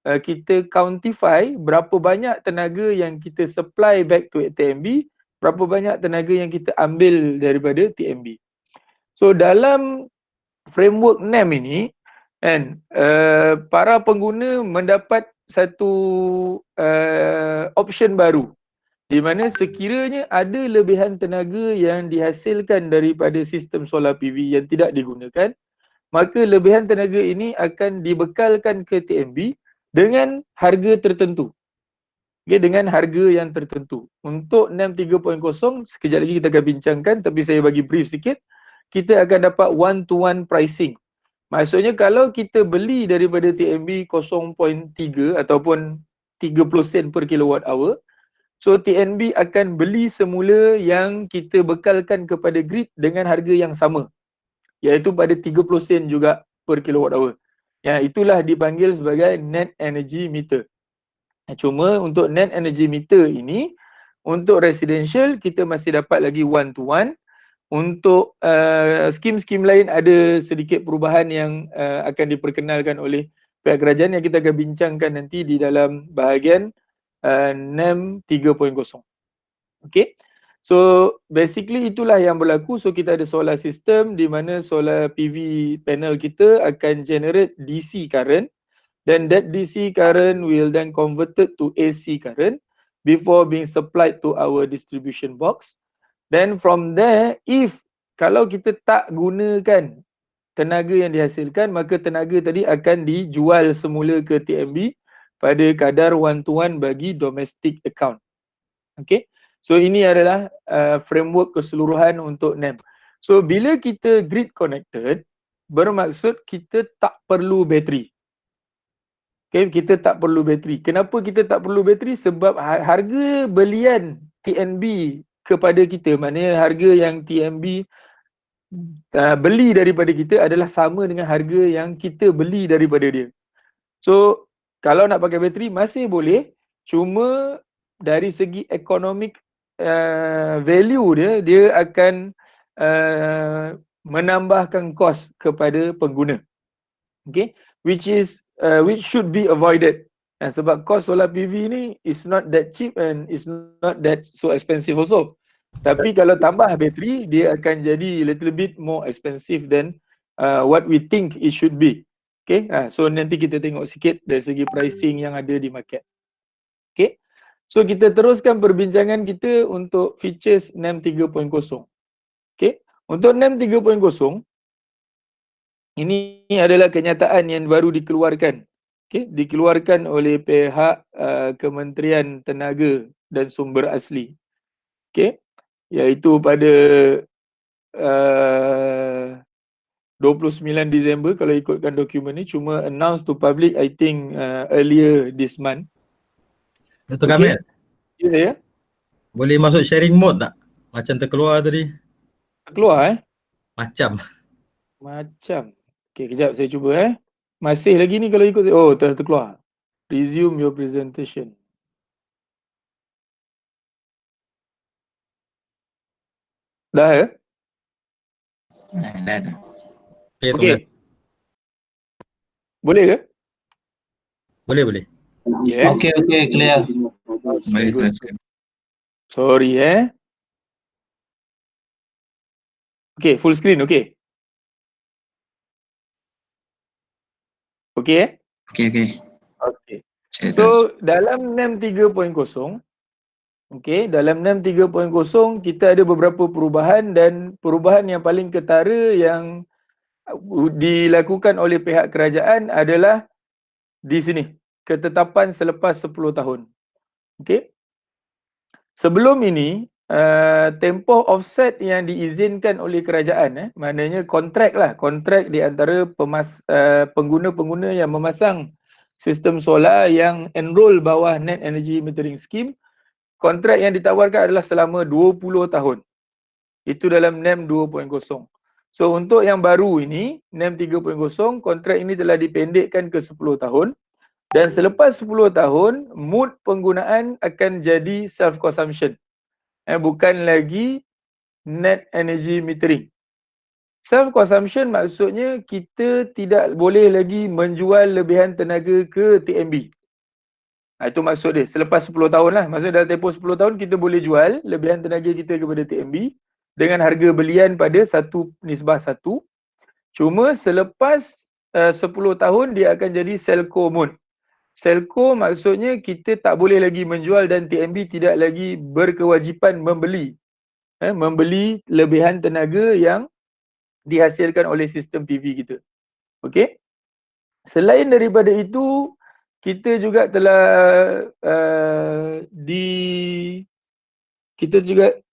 kita quantify berapa banyak tenaga yang kita supply back to TNB, berapa banyak tenaga yang kita ambil daripada TNB. So dalam framework NEM ini, para pengguna mendapat satu option baru, di mana sekiranya ada lebihan tenaga yang dihasilkan daripada sistem solar PV yang tidak digunakan, maka lebihan tenaga ini akan dibekalkan ke TNB dengan harga tertentu. Dengan harga yang tertentu. Untuk NEM 3.0, sekejap lagi kita akan bincangkan, tapi saya bagi brief sikit. Kita akan dapat one-to-one pricing. Maksudnya kalau kita beli daripada TNB 0.3 ataupun 30 sen per kilowatt hour, so TNB akan beli semula yang kita bekalkan kepada grid dengan harga yang sama, iaitu pada 30 sen juga per kilowatt hour. Itulah dipanggil sebagai net energy meter. Cuma untuk net energy meter ini, untuk residential kita masih dapat lagi one-to-one. Untuk skim-skim lain ada sedikit perubahan yang akan diperkenalkan oleh pihak kerajaan yang kita akan bincangkan nanti di dalam bahagian NEM 3.0. So basically itulah yang berlaku. So kita ada solar system di mana solar PV panel kita akan generate DC current, then that DC current will then converted to AC current before being supplied to our distribution box. Then from there, kalau kita tak gunakan tenaga yang dihasilkan, maka tenaga tadi akan dijual semula ke TNB pada kadar one-to-one bagi domestic account. So ini adalah framework keseluruhan untuk NEM. So bila kita grid connected, bermaksud kita tak perlu bateri. Kita tak perlu bateri. Kenapa kita tak perlu bateri? Sebab harga belian TNB kepada kita, maknanya harga yang TNB beli daripada kita adalah sama dengan harga yang kita beli daripada dia. So kalau nak pakai bateri masih boleh, cuma dari segi economic value dia akan menambahkan kos kepada pengguna. Which should be avoided. Sebab kos solar PV ni is not that cheap and is not that so expensive also. Tapi kalau tambah bateri, dia akan jadi little bit more expensive than what we think it should be. Okay, so nanti kita tengok sikit dari segi pricing yang ada di market. Okay, so kita teruskan perbincangan kita untuk features NEM 3.0. Okay, untuk NEM 3.0, ini adalah kenyataan yang baru dikeluarkan. Okay, dikeluarkan oleh pihak Kementerian Tenaga dan Sumber Asli. Okay, iaitu pada 29 Disember kalau ikutkan dokumen ni, cuma announce to public I think earlier this month. Dr. Kamil, Ya saya. boleh masuk sharing mode tak? Macam terkeluar tadi. Keluar Macam. Okay, kejap saya cuba Masih lagi ni kalau ikut saya. Oh, terkeluar. Resume your presentation. Dah Dah. Okay. Boleh ke? Boleh. Yeah. Okay, clear. Boleh teruskan. Sorry Okay, full screen, okay. Okay Okay. Okay. Cik, terus. So, dalam NEM 3.0, okay, dalam NEM 3.0 kita ada beberapa perubahan, dan perubahan yang paling ketara yang dilakukan oleh pihak kerajaan adalah di sini, ketetapan selepas 10 tahun. Okay. Sebelum ini, tempoh offset yang diizinkan oleh kerajaan, maknanya kontrak di antara pengguna-pengguna yang memasang sistem solar yang enroll bawah Net Energy Metering Scheme, kontrak yang ditawarkan adalah selama 20 tahun. Itu dalam NEM 2.0. So untuk yang baru ini, NEM 3.0, kontrak ini telah dipendekkan ke 10 tahun. Dan selepas 10 tahun, mode penggunaan akan jadi self-consumption. Bukan lagi net energy metering. Self-consumption maksudnya kita tidak boleh lagi menjual lebihan tenaga ke TMB. Itu maksud dia. Selepas 10 tahun lah. Maksudnya dalam tempoh 10 tahun kita boleh jual lebihan tenaga kita kepada TMB dengan harga belian pada 1:1. Cuma selepas 10 tahun dia akan jadi Selco mode. Selco maksudnya kita tak boleh lagi menjual dan TMB tidak lagi berkewajipan membeli lebihan tenaga yang dihasilkan oleh sistem PV kita. Okey. Selain daripada itu, kita juga telah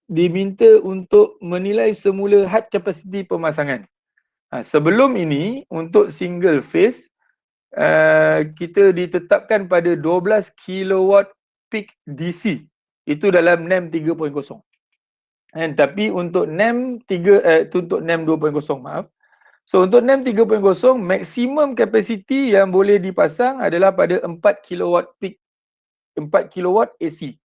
diminta untuk menilai semula had capacity pemasangan. Sebelum ini untuk single phase kita ditetapkan pada 12 kW peak DC. Itu dalam NEM 3.0. Tapi untuk NEM 2.0, maaf. So untuk NEM 3.0, maksimum capacity yang boleh dipasang adalah pada 4 kW peak, 4 kW AC.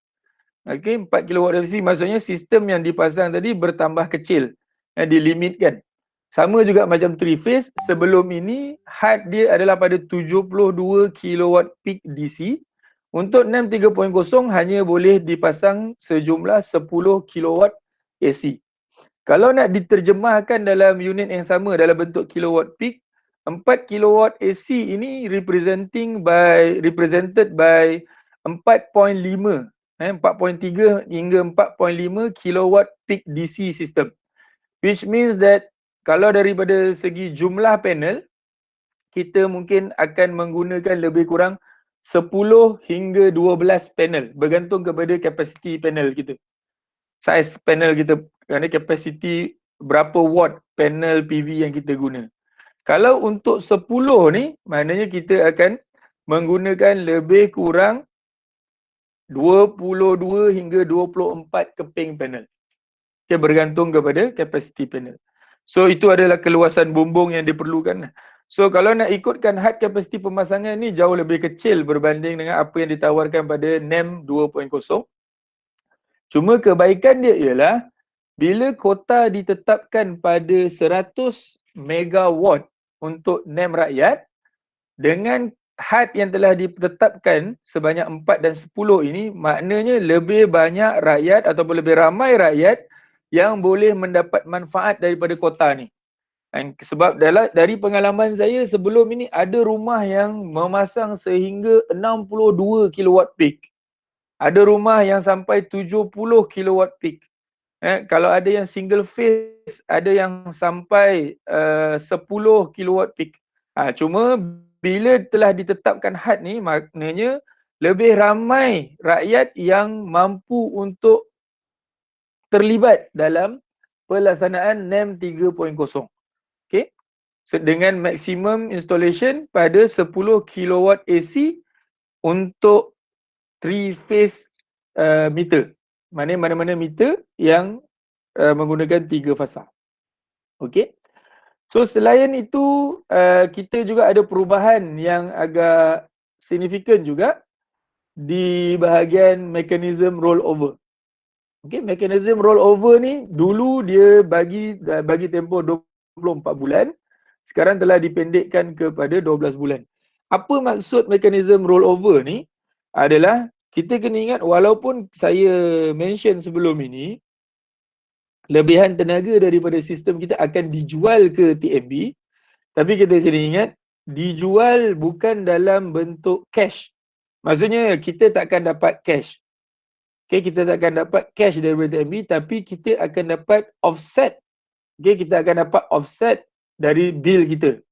Okey, 4 kW AC maksudnya sistem yang dipasang tadi bertambah kecil, dilimitkan. Sama juga macam 3 phase, sebelum ini had dia adalah pada 72 kW peak DC. Untuk NEM 3.0 hanya boleh dipasang sejumlah 10 kW AC. Kalau nak diterjemahkan dalam unit yang sama dalam bentuk kilowatt peak, 4 kW AC ini represented by 4.5, 4.3 hingga 4.5 kW peak DC system. Which means that kalau daripada segi jumlah panel, kita mungkin akan menggunakan lebih kurang 10 hingga 12 panel bergantung kepada kapasiti panel kita. Size panel kita, kerana kapasiti berapa watt panel PV yang kita guna. Kalau untuk 10 ni, maknanya kita akan menggunakan lebih kurang 22 hingga 24 keping panel. Okay, bergantung kepada kapasiti panel. So itu adalah keluasan bumbung yang diperlukan. So kalau nak ikutkan had kapasiti pemasangan ni jauh lebih kecil berbanding dengan apa yang ditawarkan pada NEM 2.0. Cuma kebaikan dia ialah bila kota ditetapkan pada 100 megawatt untuk NEM rakyat, dengan had yang telah ditetapkan sebanyak 4 dan 10 ini, maknanya lebih banyak rakyat ataupun lebih ramai rakyat yang boleh mendapat manfaat daripada kota ni. Dan sebab dari pengalaman saya sebelum ini, ada rumah yang memasang sehingga 62 kilowatt peak. Ada rumah yang sampai 70 kilowatt peak. Kalau ada yang single phase, ada yang sampai 10 kilowatt peak. Cuma bila telah ditetapkan had ni, maknanya lebih ramai rakyat yang mampu untuk terlibat dalam pelaksanaan NEM 3.0. Okay? Dengan maksimum installation pada 10 kilowatt AC untuk 3 phase meter. Mana-mana meter yang menggunakan 3 fasa. Okey. So selain itu, kita juga ada perubahan yang agak signifikan juga di bahagian mekanism rollover. Okey, mekanism rollover ni dulu dia bagi tempoh 24 bulan, sekarang telah dipendekkan kepada 12 bulan. Apa maksud mekanism rollover ni? Adalah kita kena ingat, walaupun saya mention sebelum ini, lebihan tenaga daripada sistem kita akan dijual ke TNB, tapi kita kena ingat, dijual bukan dalam bentuk cash. Maksudnya kita takkan dapat cash. Okay, kita takkan dapat cash daripada TNB, tapi kita akan dapat offset. Okay, kita akan dapat offset dari bil kita.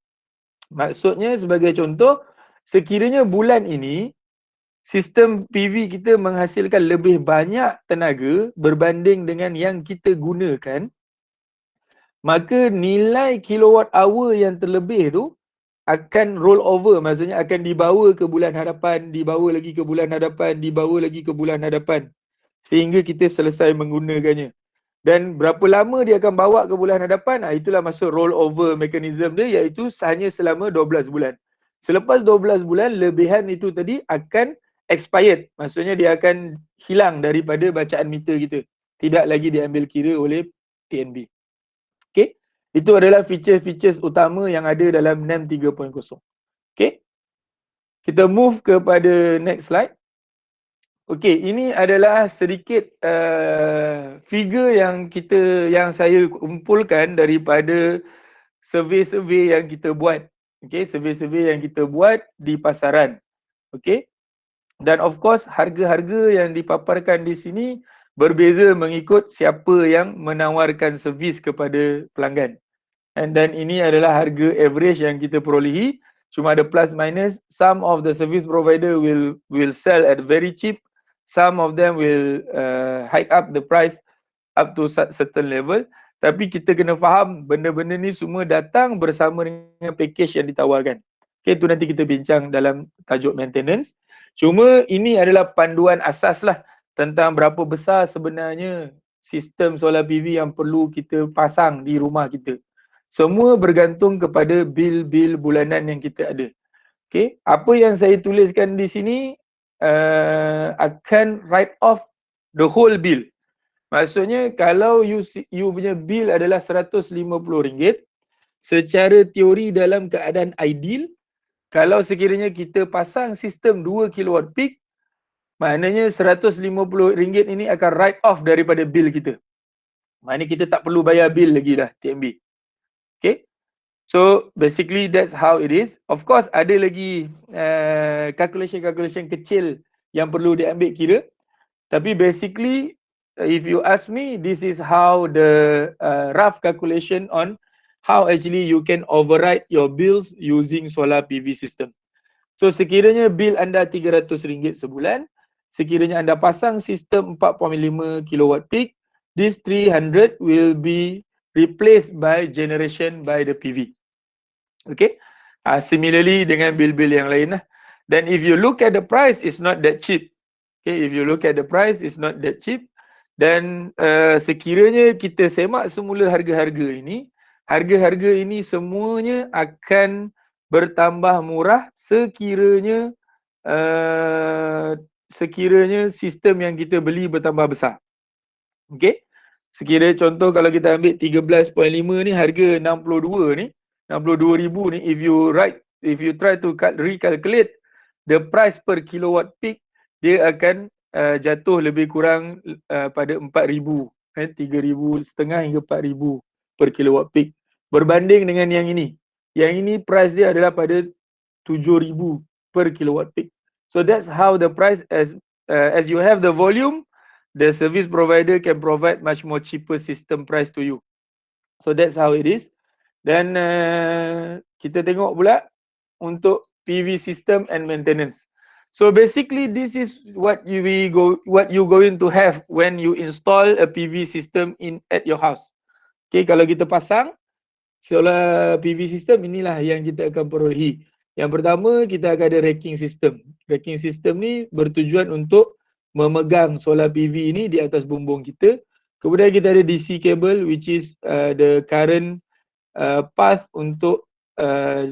Maksudnya sebagai contoh, sekiranya bulan ini sistem PV kita menghasilkan lebih banyak tenaga berbanding dengan yang kita gunakan, maka nilai kilowatt hour yang terlebih tu akan roll over, maksudnya akan dibawa ke bulan hadapan, dibawa lagi ke bulan hadapan, dibawa lagi ke bulan hadapan, sehingga kita selesai menggunakannya. Dan berapa lama dia akan bawa ke bulan hadapan, itulah maksud roll over mechanism dia, iaitu hanya selama 12 bulan. Selepas 12 bulan, lebihan itu tadi akan expired, maksudnya dia akan hilang daripada bacaan meter kita, tidak lagi diambil kira oleh TNB. Okey, itu adalah feature-features utama yang ada dalam NEM 3.0. Okey, kita move kepada next slide. Okey, ini adalah sedikit figure yang saya kumpulkan daripada survey-survey yang kita buat. Okey, survey-survey yang kita buat di pasaran. Okey. Dan of course, harga-harga yang dipaparkan di sini berbeza mengikut siapa yang menawarkan servis kepada pelanggan. Dan ini adalah harga average yang kita perolehi. Cuma ada plus minus. Some of the service provider will sell at very cheap. Some of them will hike up the price up to certain level. Tapi kita kena faham benda-benda ni semua datang bersama dengan package yang ditawarkan. Okay, itu nanti kita bincang dalam tajuk maintenance. Cuma ini adalah panduan asas lah tentang berapa besar sebenarnya sistem solar PV yang perlu kita pasang di rumah kita. Semua bergantung kepada bil-bil bulanan yang kita ada. Okay, apa yang saya tuliskan di sini akan write off the whole bill. Maksudnya kalau you punya bil adalah RM150, secara teori dalam keadaan ideal, kalau sekiranya kita pasang sistem 2 kilowatt peak, maknanya RM150 ini akan write off daripada bil kita. Maknanya kita tak perlu bayar bil lagi dah TNB. Okay. So basically that's how it is. Of course ada lagi calculation kecil yang perlu diambil kira. Tapi basically if you ask me, this is how the rough calculation on how actually you can override your bills using solar PV system. So sekiranya bil anda RM300 sebulan, sekiranya anda pasang sistem 4.5 kilowatt peak, this 300 will be replaced by generation by the PV. Okay, similarly dengan bil-bil yang lain lah. Then if you look at the price, it's not that cheap. Okay, if you look at the price, it's not that cheap. Dan sekiranya kita semak semula harga-harga ini, harga-harga ini semuanya akan bertambah murah sekiranya sistem yang kita beli bertambah besar. Okey. Sekiranya contoh kalau kita ambil 13.5 ni, harga 62 ni, 62,000 ni, if you write if you try to recalculate the price per kilowatt peak, dia akan jatuh lebih kurang pada 4,000, 3,500 hingga 4,000 per kilowatt peak. Berbanding dengan yang ini. Yang ini price dia adalah pada 7,000 per kilowatt peak. So that's how the price, as you have the volume, the service provider can provide much more cheaper system price to you. So that's how it is. Dan kita tengok pula untuk PV system and maintenance. So basically this is what you going to have when you install a PV system at your house. Okay, kalau kita pasang solar PV system, inilah yang kita akan perolehi. Yang pertama, kita akan ada racking system. Racking system ni bertujuan untuk memegang solar PV ni di atas bumbung kita. Kemudian kita ada DC cable, which is the current path untuk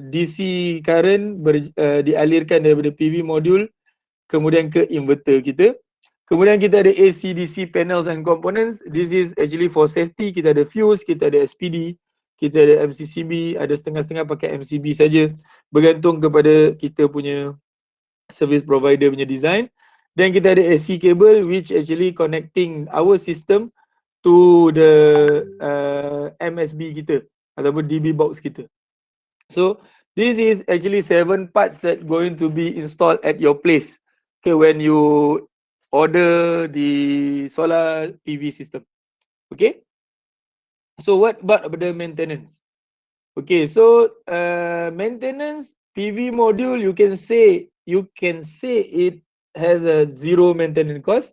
DC current dialirkan daripada PV module kemudian ke inverter kita. Kemudian kita ada AC DC panels and components. This is actually for safety. Kita ada fuse, kita ada SPD, kita ada MCCB, ada setengah-setengah pakai MCB saja, bergantung kepada kita punya service provider punya design. Dan kita ada AC cable which actually connecting our system to the MSB kita ataupun DB box kita. So this is actually 7 parts that going to be installed at your place. Okay, when you order the solar PV system. Okay. So what about the maintenance? Okay, so maintenance PV module, you can say it has a zero maintenance cost,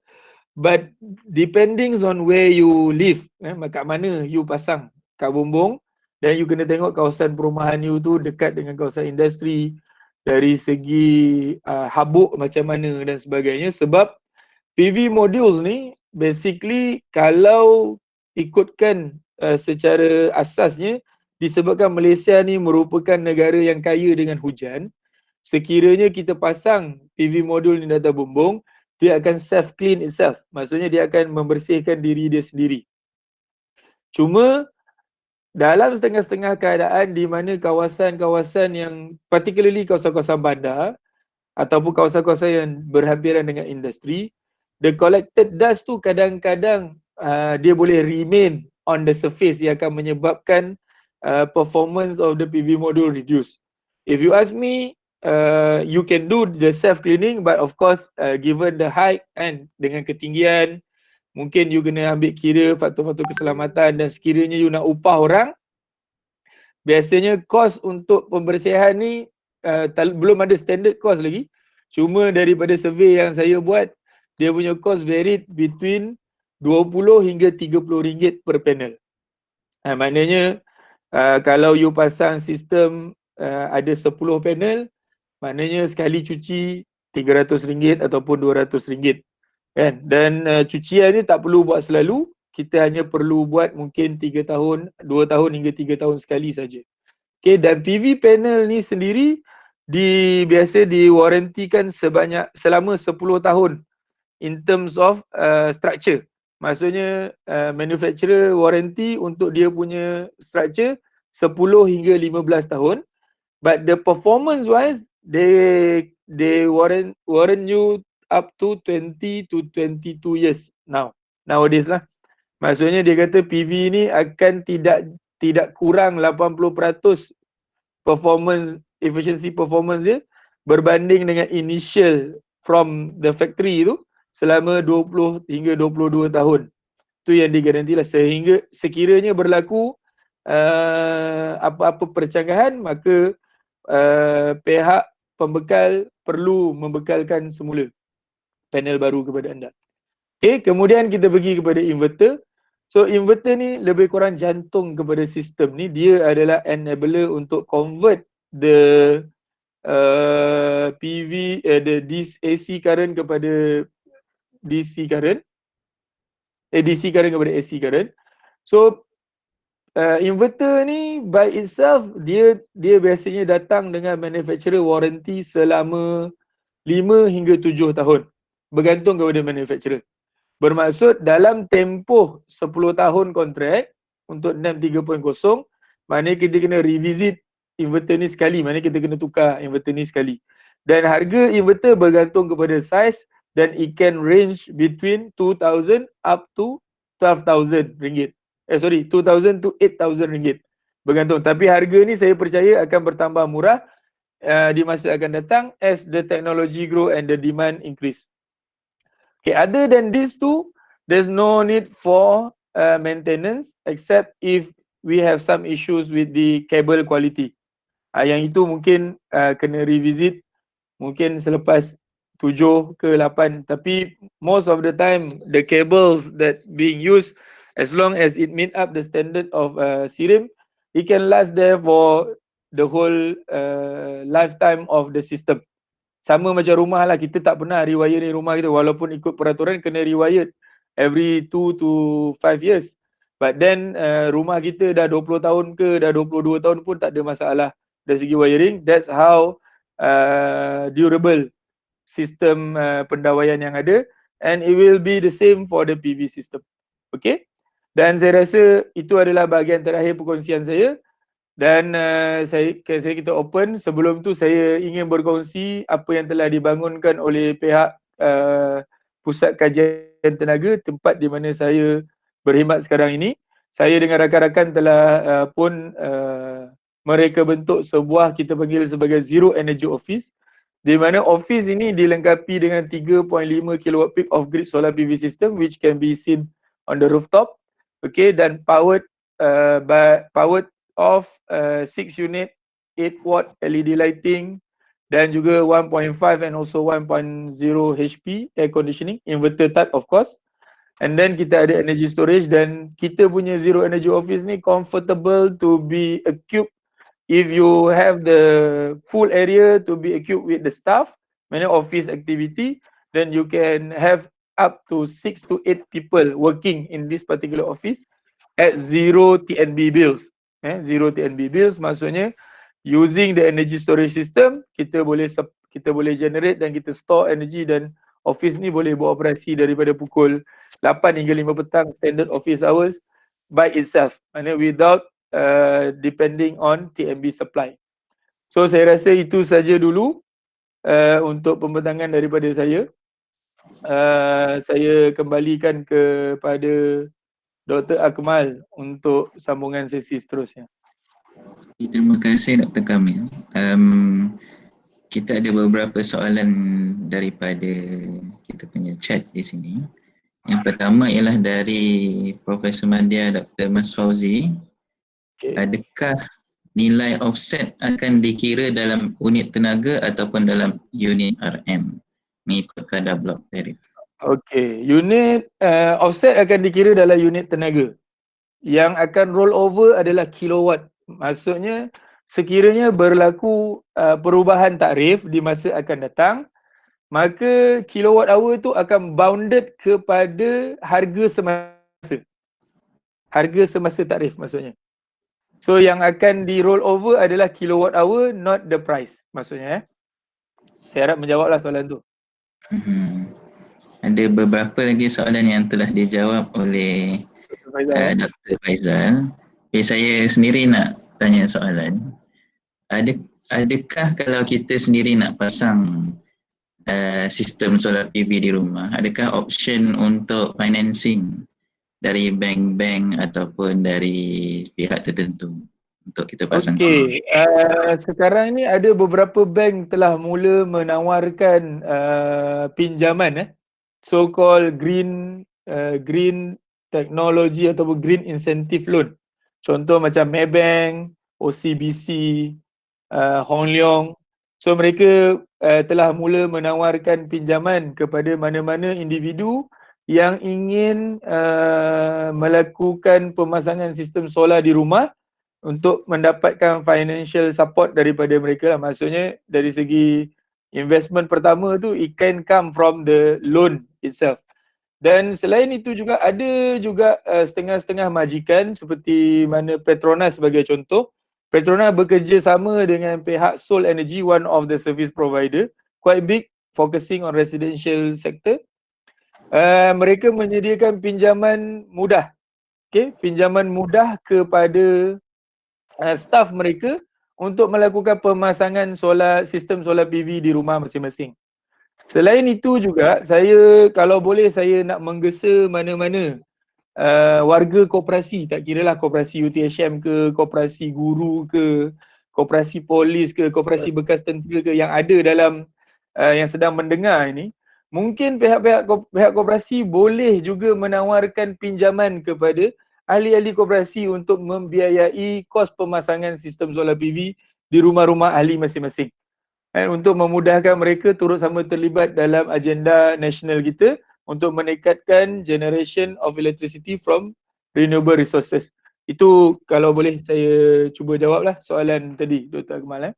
but depending on where you live, kat mana you pasang kat bumbung, dan you kena tengok kawasan perumahan you tu dekat dengan kawasan industri, dari segi habuk macam mana dan sebagainya. Sebab PV modules ni basically kalau ikutkan secara asasnya, disebabkan Malaysia ni merupakan negara yang kaya dengan hujan, sekiranya kita pasang PV modul ni di atas bumbung, dia akan self clean itself. Maksudnya dia akan membersihkan diri dia sendiri. Cuma dalam setengah-setengah keadaan di mana kawasan-kawasan yang particularly kawasan-kawasan bandar ataupun kawasan-kawasan yang berhampiran dengan industri, the collected dust tu kadang-kadang dia boleh remain on the surface yang akan menyebabkan performance of the PV module reduce. If you ask me, you can do the self cleaning, but of course given the height and dengan ketinggian, mungkin you kena ambil kira faktor-faktor keselamatan, dan sekiranya you nak upah orang, biasanya kos untuk pembersihan ni belum ada standard cost lagi. Cuma daripada survey yang saya buat, dia punya cost varied between 20 hingga 30 ringgit per panel. Maknanya kalau you pasang sistem ada 10 panel, maknanya sekali cuci 300 ringgit ataupun 200 ringgit. Kan? Dan cucian ni tak perlu buat selalu, kita hanya perlu buat mungkin 3 tahun, 2 tahun hingga 3 tahun sekali saja. Okay, dan PV panel ni sendiri biasa diwarantikan selama 10 tahun in terms of structure. Maksudnya manufacturer warranty untuk dia punya structure 10 hingga 15 tahun, but the performance wise they warrant you up to 20 to 22 years nowadays lah. Maksudnya dia kata PV ni akan tidak kurang 80% efficiency performance dia berbanding dengan initial from the factory tu selama 20 hingga 22 tahun. Tu yang digarantilah, sehingga sekiranya berlaku apa-apa percanggahan, maka pihak pembekal perlu membekalkan semula panel baru kepada anda. Okay, kemudian kita pergi kepada inverter. So inverter ni lebih kurang jantung kepada sistem ni. Dia adalah enabler untuk convert the PV, the AC current kepada DC current. DC current kepada AC current. So inverter ni by itself dia biasanya datang dengan manufacturer warranty selama 5 hingga 7 tahun. Bergantung kepada manufacturer. Bermaksud dalam tempoh 10 tahun kontrak untuk NEM 3.0, maknanya kita kena revisit inverter ni sekali, maknanya kita kena tukar inverter ni sekali. Dan harga inverter bergantung kepada size dan it can range between 2,000 up to 12,000 ringgit. 2,000 to 8,000 ringgit. Bergantung. Tapi harga ni saya percaya akan bertambah murah di masa akan datang as the technology grow and the demand increase. Okay, other than these two, there's no need for maintenance except if we have some issues with the cable quality. Yang itu mungkin kena revisit mungkin selepas 7 ke 8, tapi most of the time the cables that being used, as long as it meet up the standard of CEIES, it can last there for the whole lifetime of the system. Sama macam rumah lah, kita tak pernah rewire ni rumah kita, walaupun ikut peraturan kena rewire every 2 to 5 years. But then rumah kita dah 20 tahun ke dah 22 tahun pun tak ada masalah dari segi wiring. That's how durable sistem pendawaian yang ada, and it will be the same for the PV system. Okay, dan saya rasa itu adalah bahagian terakhir perkongsian saya. Dan saya kita open. Sebelum tu saya ingin berkongsi apa yang telah dibangunkan oleh pihak Pusat Kajian Tenaga, tempat di mana saya berkhidmat sekarang ini. Saya dengan rakan-rakan telah pun mereka bentuk sebuah, kita panggil sebagai Zero Energy Office, di mana office ini dilengkapi dengan 3.5 kW peak of grid solar PV system which can be seen on the rooftop. Okay, dan powered of 6 unit 8 watt LED lighting dan juga 1.5 and also 1.0 HP air conditioning, inverter type of course. And then kita ada energy storage, dan kita punya Zero Energy Office ni comfortable to be equipped. If you have the full area to be equipped with the staff, many office activity, then you can have up to 6 to 8 people working in this particular office at zero TNB bills. Zero TNB bills maksudnya using the energy storage system, kita boleh generate dan kita store energy, dan office ni boleh beroperasi daripada pukul 8 hingga 5 petang standard office hours by itself, without depending on TNB supply. So saya rasa itu saja dulu untuk pembentangan daripada saya. Saya kembalikan kepada Dr. Akmal untuk sambungan sesi seterusnya. Terima kasih Dr. Kamil. Kita ada beberapa soalan daripada kita punya chat di sini. Yang pertama ialah dari Profesor Madya Dr. Mas Fauzi. Okay. Adakah nilai offset akan dikira dalam unit tenaga ataupun dalam unit RM mengikut kadar blok tarif? Okey, unit offset akan dikira dalam unit tenaga. Yang akan roll over adalah kilowatt. Maksudnya sekiranya berlaku perubahan tarif di masa akan datang, maka kilowatt hour tu akan bounded kepada harga semasa. Harga semasa tarif maksudnya. So yang akan di roll over adalah kilowatt hour, not the price maksudnya. Saya harap menjawablah soalan tu. Ada beberapa lagi soalan yang telah dijawab oleh Dr. Faizal. Saya sendiri nak tanya soalan. Adakah kalau kita sendiri nak pasang sistem solar PV di rumah, adakah option untuk financing dari bank-bank ataupun dari pihak tertentu untuk kita pasang sendiri? Sekarang ni ada beberapa bank telah mula menawarkan pinjaman, so-called green technology ataupun green incentive loan. Contoh macam Maybank, OCBC, Hong Leong. So mereka telah mula menawarkan pinjaman kepada mana-mana individu yang ingin melakukan pemasangan sistem solar di rumah untuk mendapatkan financial support daripada mereka lah. Maksudnya dari segi investment pertama tu, it can come from the loan itself. Dan selain itu juga ada juga setengah-setengah majikan seperti mana Petronas sebagai contoh. Petronas bekerjasama dengan pihak Sol Energy, one of the service provider, quite big, focusing on residential sector. Mereka menyediakan pinjaman mudah. Okay, pinjaman mudah kepada staff mereka untuk melakukan pemasangan sistem solar PV di rumah masing-masing. Selain itu juga, saya kalau boleh saya nak menggesa mana-mana warga koperasi, tak kira lah koperasi UTHM ke, koperasi guru ke, koperasi polis ke, koperasi bekas tentera ke yang ada dalam yang sedang mendengar ini, mungkin pihak koperasi boleh juga menawarkan pinjaman kepada ahli-ahli koperasi untuk membiayai kos pemasangan sistem solar PV di rumah-rumah ahli masing-masing. Untuk memudahkan mereka turut sama terlibat dalam agenda nasional kita untuk meningkatkan generation of electricity from renewable resources. Itu kalau boleh saya cuba jawablah soalan tadi, Dr. Akmal.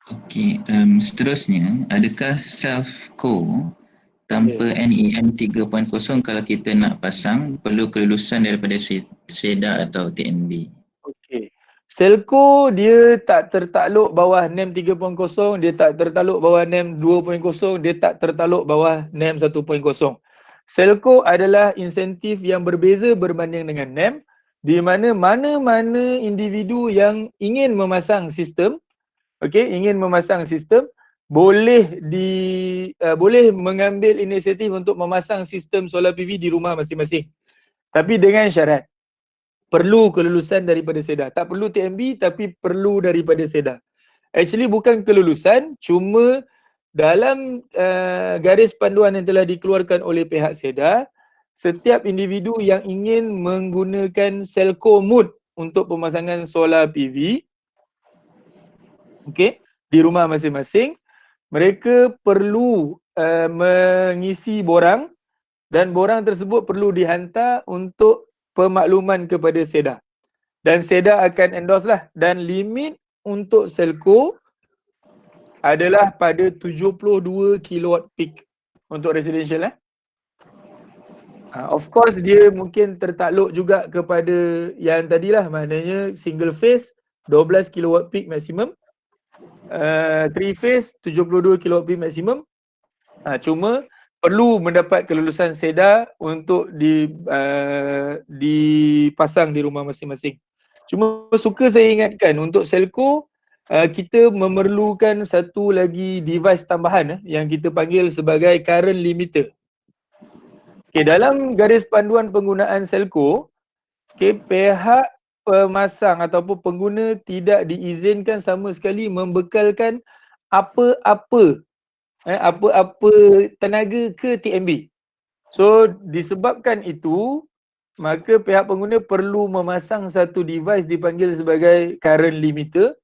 Okey, seterusnya, adakah self-co tanpa NEM 3.0 kalau kita nak pasang perlu kelulusan daripada SEDA atau TMB? Okey. Selco dia tak tertakluk bawah NEM 3.0, dia tak tertakluk bawah NEM 2.0, dia tak tertakluk bawah NEM 1.0. Selco adalah insentif yang berbeza berbanding dengan NEM, di mana mana-mana individu yang ingin memasang sistem, ingin memasang sistem, boleh mengambil inisiatif untuk memasang sistem solar PV di rumah masing-masing. Tapi dengan syarat perlu kelulusan daripada SEDA. Tak perlu TMB tapi perlu daripada SEDA. Actually bukan kelulusan, cuma dalam garis panduan yang telah dikeluarkan oleh pihak SEDA, setiap individu yang ingin menggunakan Selco mode untuk pemasangan solar PV, di rumah masing-masing, mereka perlu mengisi borang dan borang tersebut perlu dihantar untuk pemakluman kepada SEDA. Dan SEDA akan endorse lah, dan limit untuk Selco adalah pada 72 kilowatt peak untuk residential. Of course dia mungkin tertakluk juga kepada yang tadilah, maknanya single phase 12 kilowatt peak maksimum, 3 phase 72 kilowatt peak maksimum. Cuma perlu mendapat kelulusan SEDA untuk dipasang di rumah masing-masing. Cuma suka saya ingatkan untuk Selco, kita memerlukan satu lagi device tambahan yang kita panggil sebagai current limiter. Dalam garis panduan penggunaan Selco, pihak pemasang ataupun pengguna tidak diizinkan sama sekali membekalkan apa-apa tenaga ke TMB. So disebabkan itu, maka pihak pengguna perlu memasang satu device dipanggil sebagai current limiter.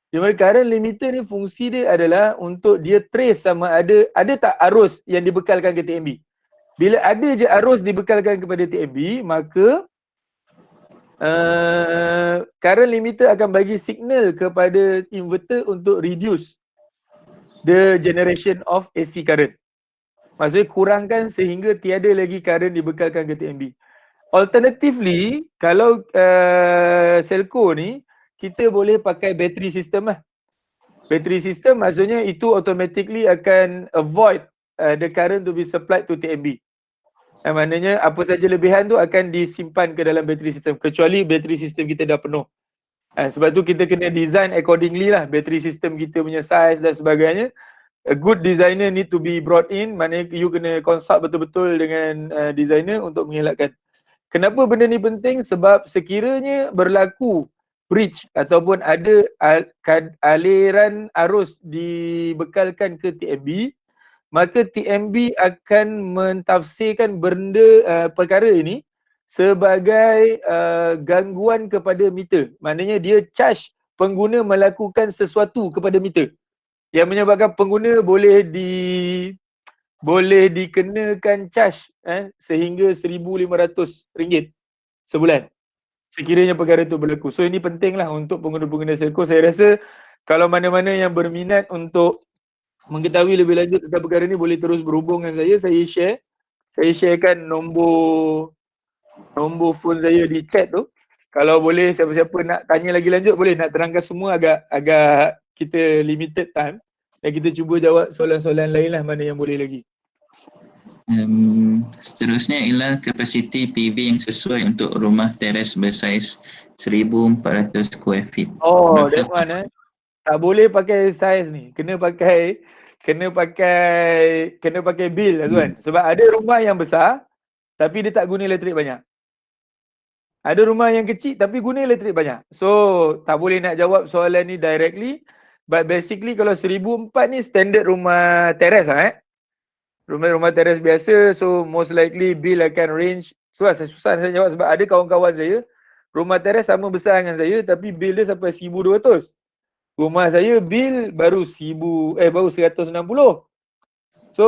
Di mana current limiter ni fungsi dia adalah untuk dia trace sama ada tak arus yang dibekalkan ke TMB. Bila ada je arus dibekalkan kepada TMB, maka current limiter akan bagi signal kepada inverter untuk reduce the generation of AC current. Maksudnya kurangkan sehingga tiada lagi current dibekalkan ke TMB. Alternatively, kalau Selco ni, kita boleh pakai battery system lah. Battery system maksudnya itu automatically akan avoid the current to be supplied to TMB. Maknanya apa saja lebihan tu akan disimpan ke dalam battery system, kecuali battery system kita dah penuh. Sebab tu kita kena design accordingly lah, battery system kita punya size dan sebagainya. A good designer need to be brought in, maknanya you kena consult betul-betul dengan designer untuk mengelakkan. Kenapa benda ni penting? Sebab sekiranya berlaku breach ataupun ada aliran arus dibekalkan ke TMB, maka TMB akan mentafsirkan perkara ini sebagai gangguan kepada meter. Maknanya dia charge pengguna melakukan sesuatu kepada meter yang menyebabkan pengguna boleh dikenakan charge sehingga RM1,500 sebulan sekiranya perkara itu berlaku. So ini pentinglah untuk pengguna-pengguna Selco. Saya rasa kalau mana-mana yang berminat untuk mengetahui lebih lanjut tentang perkara ini, boleh terus berhubung dengan saya sharekan nombor phone saya di chat tu. Kalau boleh siapa-siapa nak tanya lagi lanjut, boleh nak terangkan semua, agak kita limited time dan kita cuba jawab soalan-soalan lain lah mana yang boleh lagi. Seterusnya ialah kapasiti PV yang sesuai untuk rumah teres bersaiz 1400 square feet. Oh, that one Tak boleh pakai CEIES ni. Kena pakai bil Azwan. Sebab ada rumah yang besar tapi dia tak guna elektrik banyak. Ada rumah yang kecil tapi guna elektrik banyak. So tak boleh nak jawab soalan ni directly. But basically kalau 1004 ni standard rumah teres lah Rumah teres biasa, so most likely bill akan range. So susah saya jawab sebab ada kawan-kawan saya rumah teres sama besar dengan saya tapi bill dia sampai 1200. Rumah saya bill baru 160. So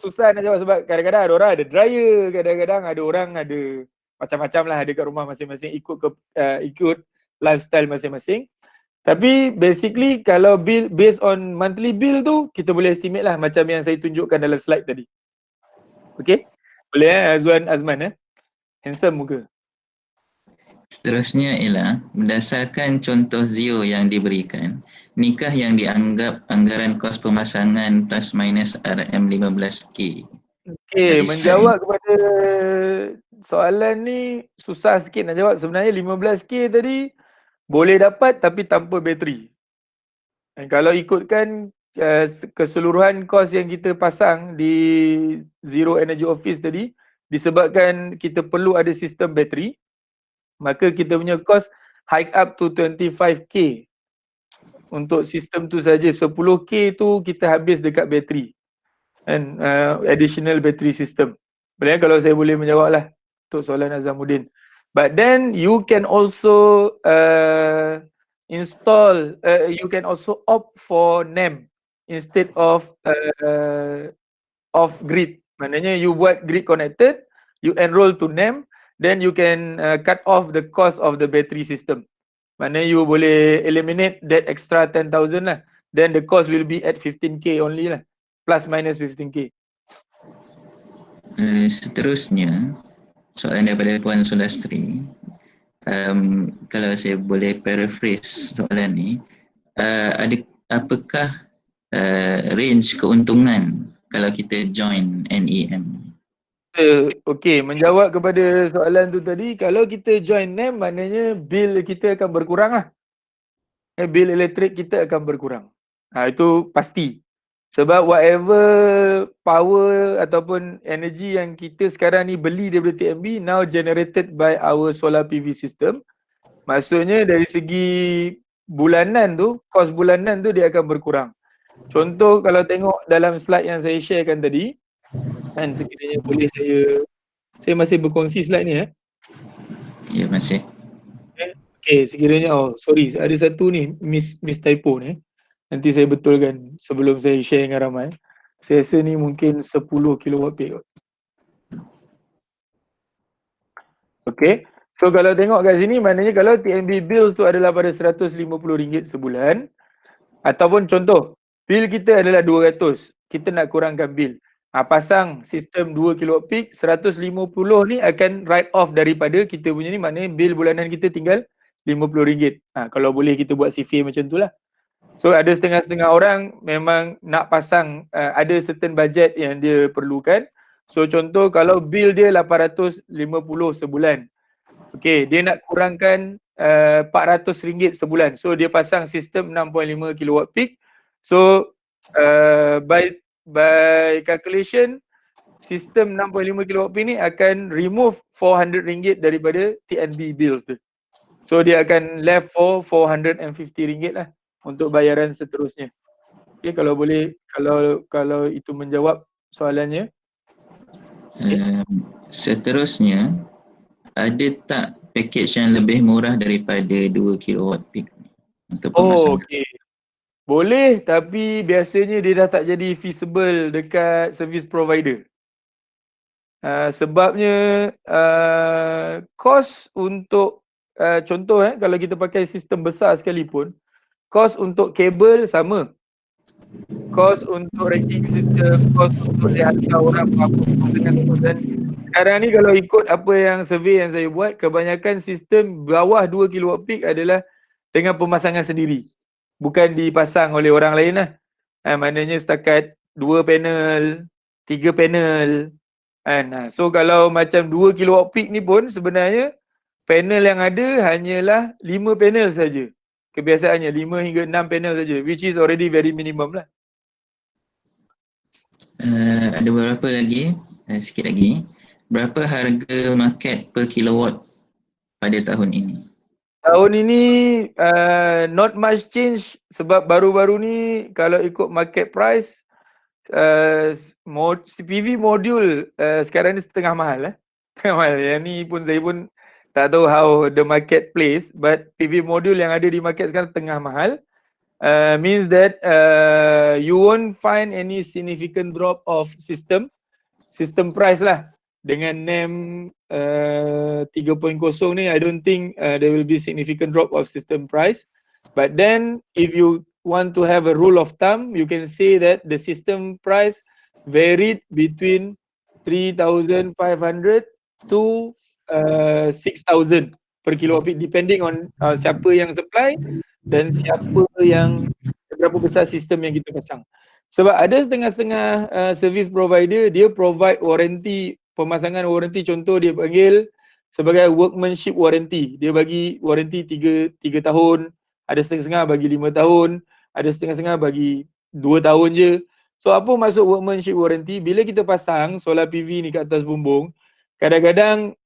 susah nak jawab sebab kadang-kadang ada orang ada dryer, kadang-kadang ada orang ada macam-macam lah ada kat rumah masing-masing ikut lifestyle masing-masing. Tapi basically kalau bill based on monthly bill tu kita boleh estimate lah macam yang saya tunjukkan dalam slide tadi. Okay? Boleh Azwan Azman handsome muka. Seterusnya ialah berdasarkan contoh Zio yang diberikan, nikah yang dianggap anggaran kos pemasangan plus minus RM15K. Okay, menjawab kepada soalan ni susah sikit nak jawab. Sebenarnya 15K tadi boleh dapat tapi tanpa bateri. Dan kalau ikutkan keseluruhan kos yang kita pasang di Zero Energy Office tadi, disebabkan kita perlu ada sistem bateri, maka kita punya kos hike up to 25K. Untuk sistem tu saja 10K tu kita habis dekat bateri. And additional battery system. Boleh kalau saya boleh menjawab lah untuk soalan Azamuddin. But then you can also you can also opt for NEM instead of off grid. Maknanya you buat grid connected, you enroll to NEM, then you can cut off the cost of the battery system. Maknanya you boleh eliminate that extra 10,000 lah. Then the cost will be at 15K only lah. Plus minus 15K. Seterusnya, soalan daripada Puan Sulastri. Kalau saya boleh paraphrase soalan ni, apakah range keuntungan kalau kita join NEM? Okey, menjawab kepada soalan tu tadi, kalau kita join NEM maknanya bil kita akan berkurang lah. Bil elektrik kita akan berkurang. Itu pasti. Sebab whatever power ataupun energy yang kita sekarang ni beli daripada TNB now generated by our solar PV system. Maksudnya dari segi bulanan tu, kos bulanan tu dia akan berkurang. Contoh kalau tengok dalam slide yang saya sharekan tadi, kan sekiranya boleh saya masih berkongsi slide ni Ya, masih. Okay, sekiranya sorry ada satu ni miss typo ni. Nanti saya betulkan sebelum saya share dengan ramai. Saya rasa ni mungkin 10 kW peak. Okay. So kalau tengok kat sini maknanya kalau TNB bills tu adalah pada RM150 sebulan. Ataupun contoh, bil kita adalah 200. Kita nak kurangkan bil. Pasang sistem 2 kW peak, 150 ni akan write off daripada kita punya ni. Maknanya bil bulanan kita tinggal RM50. Kalau boleh kita buat CV macam tu lah. So ada setengah-setengah orang memang nak pasang ada certain budget yang dia perlukan. So contoh kalau bil dia RM850 sebulan. Okey, dia nak kurangkan RM400 sebulan. So dia pasang sistem 6.5 kW peak. So by calculation sistem 6.5 kW peak ni akan remove RM400 daripada TNB bills tu. So dia akan left for RM450 lah untuk bayaran seterusnya. Okay, kalau boleh, kalau itu menjawab soalannya. Seterusnya, ada tak package yang lebih murah daripada 2 kW peak untuk pemasangan? Okay. Boleh, tapi biasanya dia dah tak jadi feasible dekat service provider. Sebabnya kos untuk contoh kalau kita pakai sistem besar sekalipun, kos untuk kabel sama. Kos untuk racking system, kos untuk dia hantar orang apa dengan dan sekarang ni kalau ikut apa yang survey yang saya buat, kebanyakan sistem bawah 2 kW peak adalah dengan pemasangan sendiri. Bukan dipasang oleh orang lain lah. Maknanya setakat 2 panel, 3 panel. So kalau macam 2 kW peak ni pun sebenarnya panel yang ada hanyalah 5 panel saja. kebiasaannya 5 hingga 6 panel saja, which is already very minimum lah. Ada beberapa lagi, sikit lagi. Berapa harga market per kilowatt pada tahun ini? Tahun ini not much change sebab baru-baru ni kalau ikut market price PV module sekarang ni setengah mahal tengah mahal. Yang ni pun saya pun tak tahu how the market plays, but PV module yang ada di market sekarang tengah mahal. Means that you won't find any significant drop of system price lah. Dengan NEM 3.0 ni, I don't think there will be significant drop of system price. But then if you want to have a rule of thumb, you can say that the system price varied between 3,500 to 6,000 per kilowatt peak, depending on siapa yang supply dan berapa besar sistem yang kita pasang. Sebab ada setengah-setengah service provider, dia provide warranty, pemasangan warranty, contoh dia panggil sebagai workmanship warranty. Dia bagi warranty 3 tahun, ada setengah-setengah bagi 5 tahun, ada setengah-setengah bagi 2 tahun je. So apa maksud workmanship warranty? Bila kita pasang solar PV ni kat atas bumbung, kadang-kadang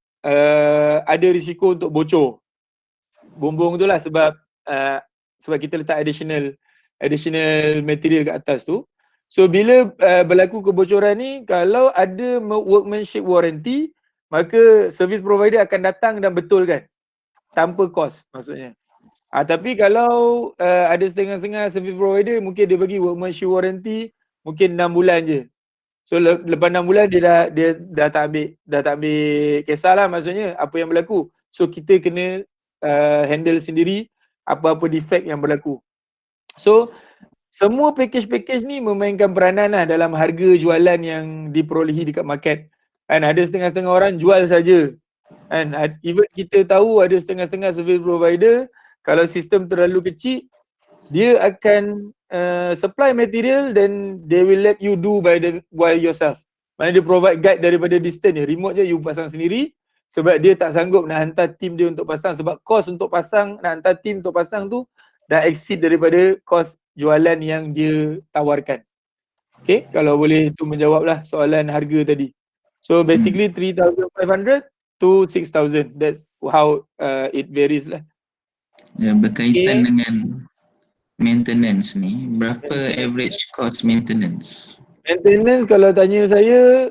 ada risiko untuk bocor bumbung tu lah, sebab kita letak additional material kat atas tu. So bila berlaku kebocoran ni, kalau ada workmanship warranty, maka service provider akan datang dan betulkan tanpa kos maksudnya. Tapi kalau ada setengah-setengah service provider, mungkin dia bagi workmanship warranty mungkin 6 bulan je. So lepas 6 bulan dia dah tak ambil kisah lah maksudnya apa yang berlaku. So kita kena handle sendiri apa-apa defect yang berlaku. So semua package ni memainkan peranan lah dalam harga jualan yang diperolehi dekat market. Kan ada setengah-setengah orang jual saja. Kan even kita tahu ada setengah-setengah service provider, kalau sistem terlalu kecil, dia akan supply material then they will let you do by yourself. Maksudnya dia provide guide daripada distance ni, remote je you pasang sendiri, sebab dia tak sanggup nak hantar tim dia untuk pasang, sebab kos untuk pasang, nak hantar tim untuk pasang tu dah exceed daripada kos jualan yang dia tawarkan. Okay, kalau boleh itu menjawablah soalan harga tadi. So basically 3,500 to 6,000, that's how it varies lah. Berkaitan dengan maintenance ni, berapa average cost maintenance? Maintenance kalau tanya saya,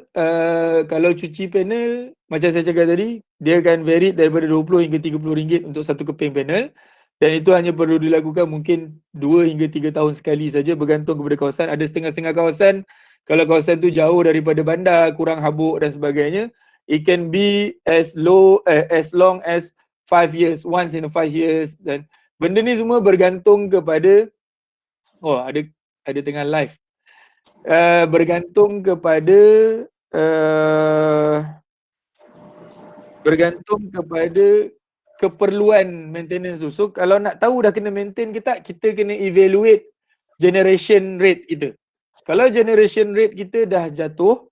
kalau cuci panel macam saya cakap tadi, dia akan vary daripada 20 hingga 30 ringgit untuk satu keping panel, dan itu hanya perlu dilakukan mungkin 2 hingga 3 tahun sekali saja, bergantung kepada kawasan. Ada setengah-setengah kawasan, kalau kawasan tu jauh daripada bandar, kurang habuk dan sebagainya, it can be as long as 5 years, once in 5 years. Dan benda ni semua bergantung kepada ada tengah live. Bergantung kepada keperluan maintenance tu. So kalau nak tahu dah kena maintain ke tak, kita kena evaluate generation rate kita. Kalau generation rate kita dah jatuh,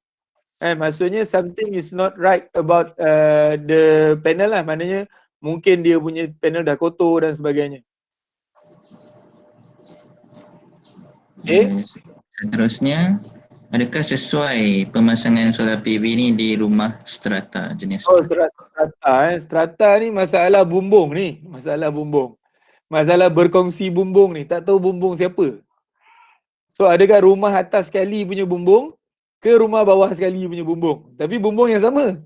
maksudnya something is not right about the panel lah. Maknanya mungkin dia punya panel dah kotor dan sebagainya. Seterusnya, adakah sesuai pemasangan solar PV ni di rumah strata jenis? Strata ni masalah bumbung ni, masalah berkongsi bumbung ni, tak tahu bumbung siapa. So adakah rumah atas sekali punya bumbung ke rumah bawah sekali punya bumbung, tapi bumbung yang sama.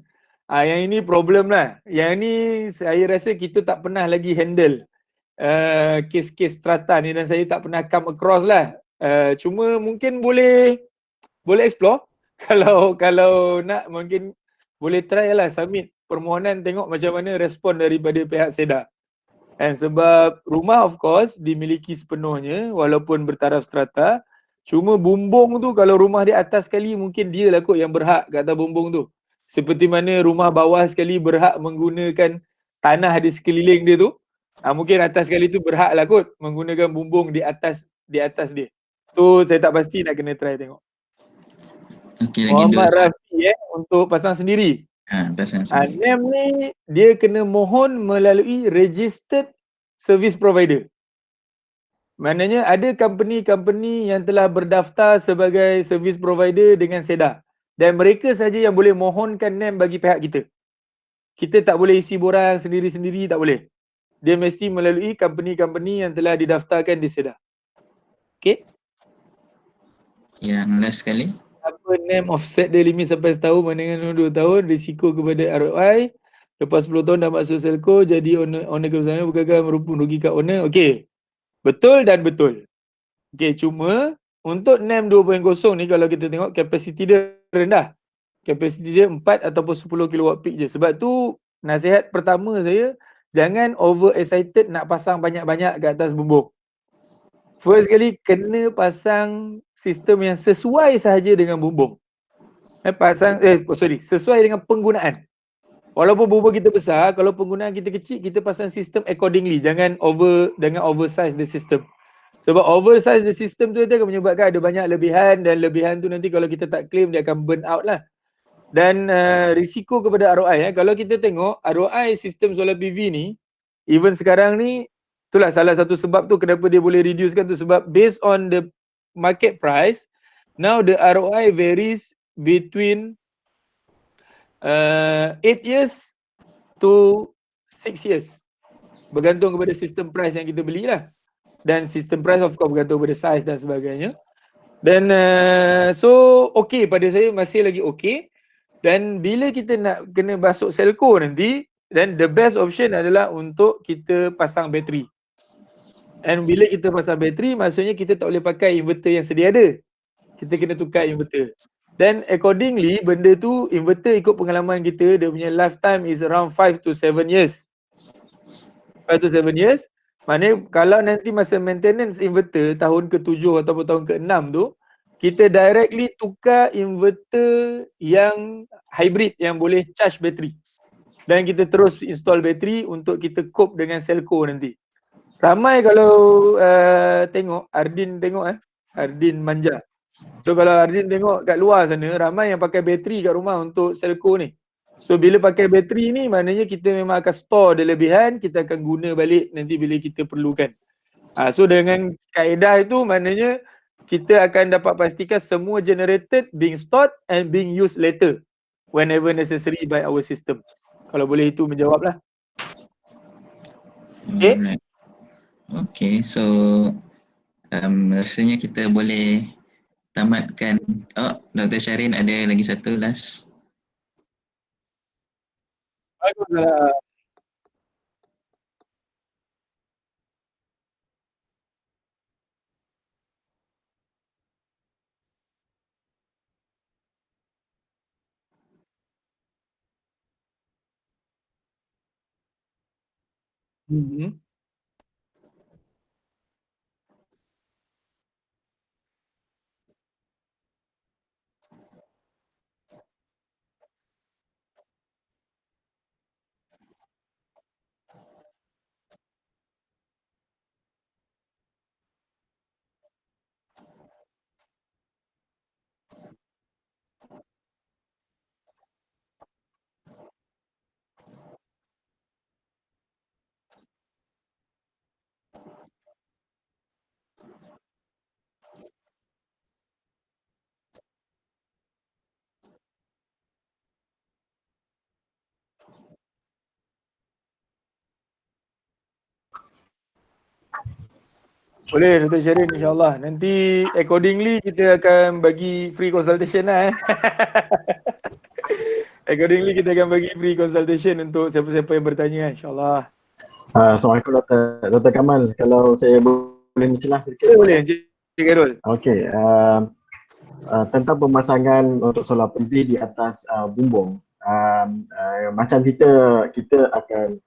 Yang ini problem lah. Yang ni saya rasa kita tak pernah lagi handle kes-kes strata ni, dan saya tak pernah come across lah. Cuma mungkin boleh explore. Kalau nak mungkin boleh try lah submit permohonan, tengok macam mana respon daripada pihak SEDA. Sebab rumah of course dimiliki sepenuhnya walaupun bertaraf strata. Cuma bumbung tu, kalau rumah di atas sekali mungkin dia lah kot yang berhak kat atas bumbung tu. Seperti mana rumah bawah sekali berhak menggunakan tanah di sekeliling dia tu, mungkin atas sekali tu berhak lah kot menggunakan bumbung di atas dia. Tu saya tak pasti, nak kena try tengok. Okay, Muhammad Rafi untuk pasang sendiri. Pasang sendiri. NEM ni dia kena mohon melalui registered service provider. Maknanya ada company-company yang telah berdaftar sebagai service provider dengan SEDA. Dan mereka saja yang boleh mohonkan NEM bagi pihak kita. Kita tak boleh isi borang sendiri-sendiri, tak boleh. Dia mesti melalui company-company yang telah didaftarkan di SEDA. Okay? Yang last sekali. Apa NEM offset dia limit sampai setahun dengan 2 tahun, risiko kepada ROI. Lepas 10 tahun dah masuk Selco, jadi owner kebesaran bukankah merugikan owner? Okey. Betul dan betul. Okey, cuma untuk NEM 2.0 ni kalau kita tengok kapasiti dia rendah. Kapasiti dia 4 ataupun 10 kilowatt peak je. Sebab tu nasihat pertama saya, jangan over excited nak pasang banyak-banyak kat atas bumbung. First kali kena pasang sistem yang sesuai sahaja dengan bumbung. Sesuai dengan penggunaan. Walaupun bumbung kita besar, kalau penggunaan kita kecil, kita pasang sistem accordingly. Jangan oversize the system. Sebab oversize the system tu akan menyebabkan ada banyak lebihan, dan lebihan tu nanti kalau kita tak claim, dia akan burn out lah. Dan risiko kepada ROI. Kalau kita tengok ROI sistem solar PV ni, even sekarang ni, itulah salah satu sebab tu kenapa dia boleh reducekan tu, sebab based on the market price, now the ROI varies between 8 years to 6 years. Bergantung kepada sistem price yang kita belilah. Dan sistem price of course bergantung kepada size dan sebagainya. Dan so okay, pada saya masih lagi okay. Dan bila kita nak kena masuk Selco nanti, then the best option adalah untuk kita pasang bateri. And bila kita pasang bateri, maksudnya kita tak boleh pakai inverter yang sedia ada. Kita kena tukar inverter. Dan accordingly, benda tu, inverter ikut pengalaman kita, dia punya lifetime is around 5 to 7 years. 5 to 7 years. Maknanya kalau nanti masa maintenance inverter tahun ke-7 ataupun tahun ke-6 tu, kita directly tukar inverter yang hybrid yang boleh charge bateri. Dan kita terus install bateri untuk kita cope dengan Selco nanti. Ramai kalau tengok, Ardin tengok Ardin manja. So kalau Ardin tengok kat luar sana, ramai yang pakai bateri kat rumah untuk Selco ni. So bila pakai bateri ni, maknanya kita memang akan store dia lebihan, kita akan guna balik nanti bila kita perlukan. So dengan kaedah itu, maknanya kita akan dapat pastikan semua generated being stored and being used later whenever necessary by our system. Kalau boleh itu menjawablah. Okay. Okay, so rasanya kita boleh tamatkan. Oh, Dr. Syarin ada lagi satu last. Baguslah. Boleh Dr. Syarin, insyaAllah. Nanti accordingly kita akan bagi free consultation lah Accordingly kita akan bagi free consultation untuk siapa-siapa yang bertanya, insyaAllah. Assalamualaikum Dr. Kamal. Kalau saya boleh mencelah sedikit. Boleh, Encik Khairul. Okey, tentang pemasangan untuk solar PV di atas bumbung. Macam kita akan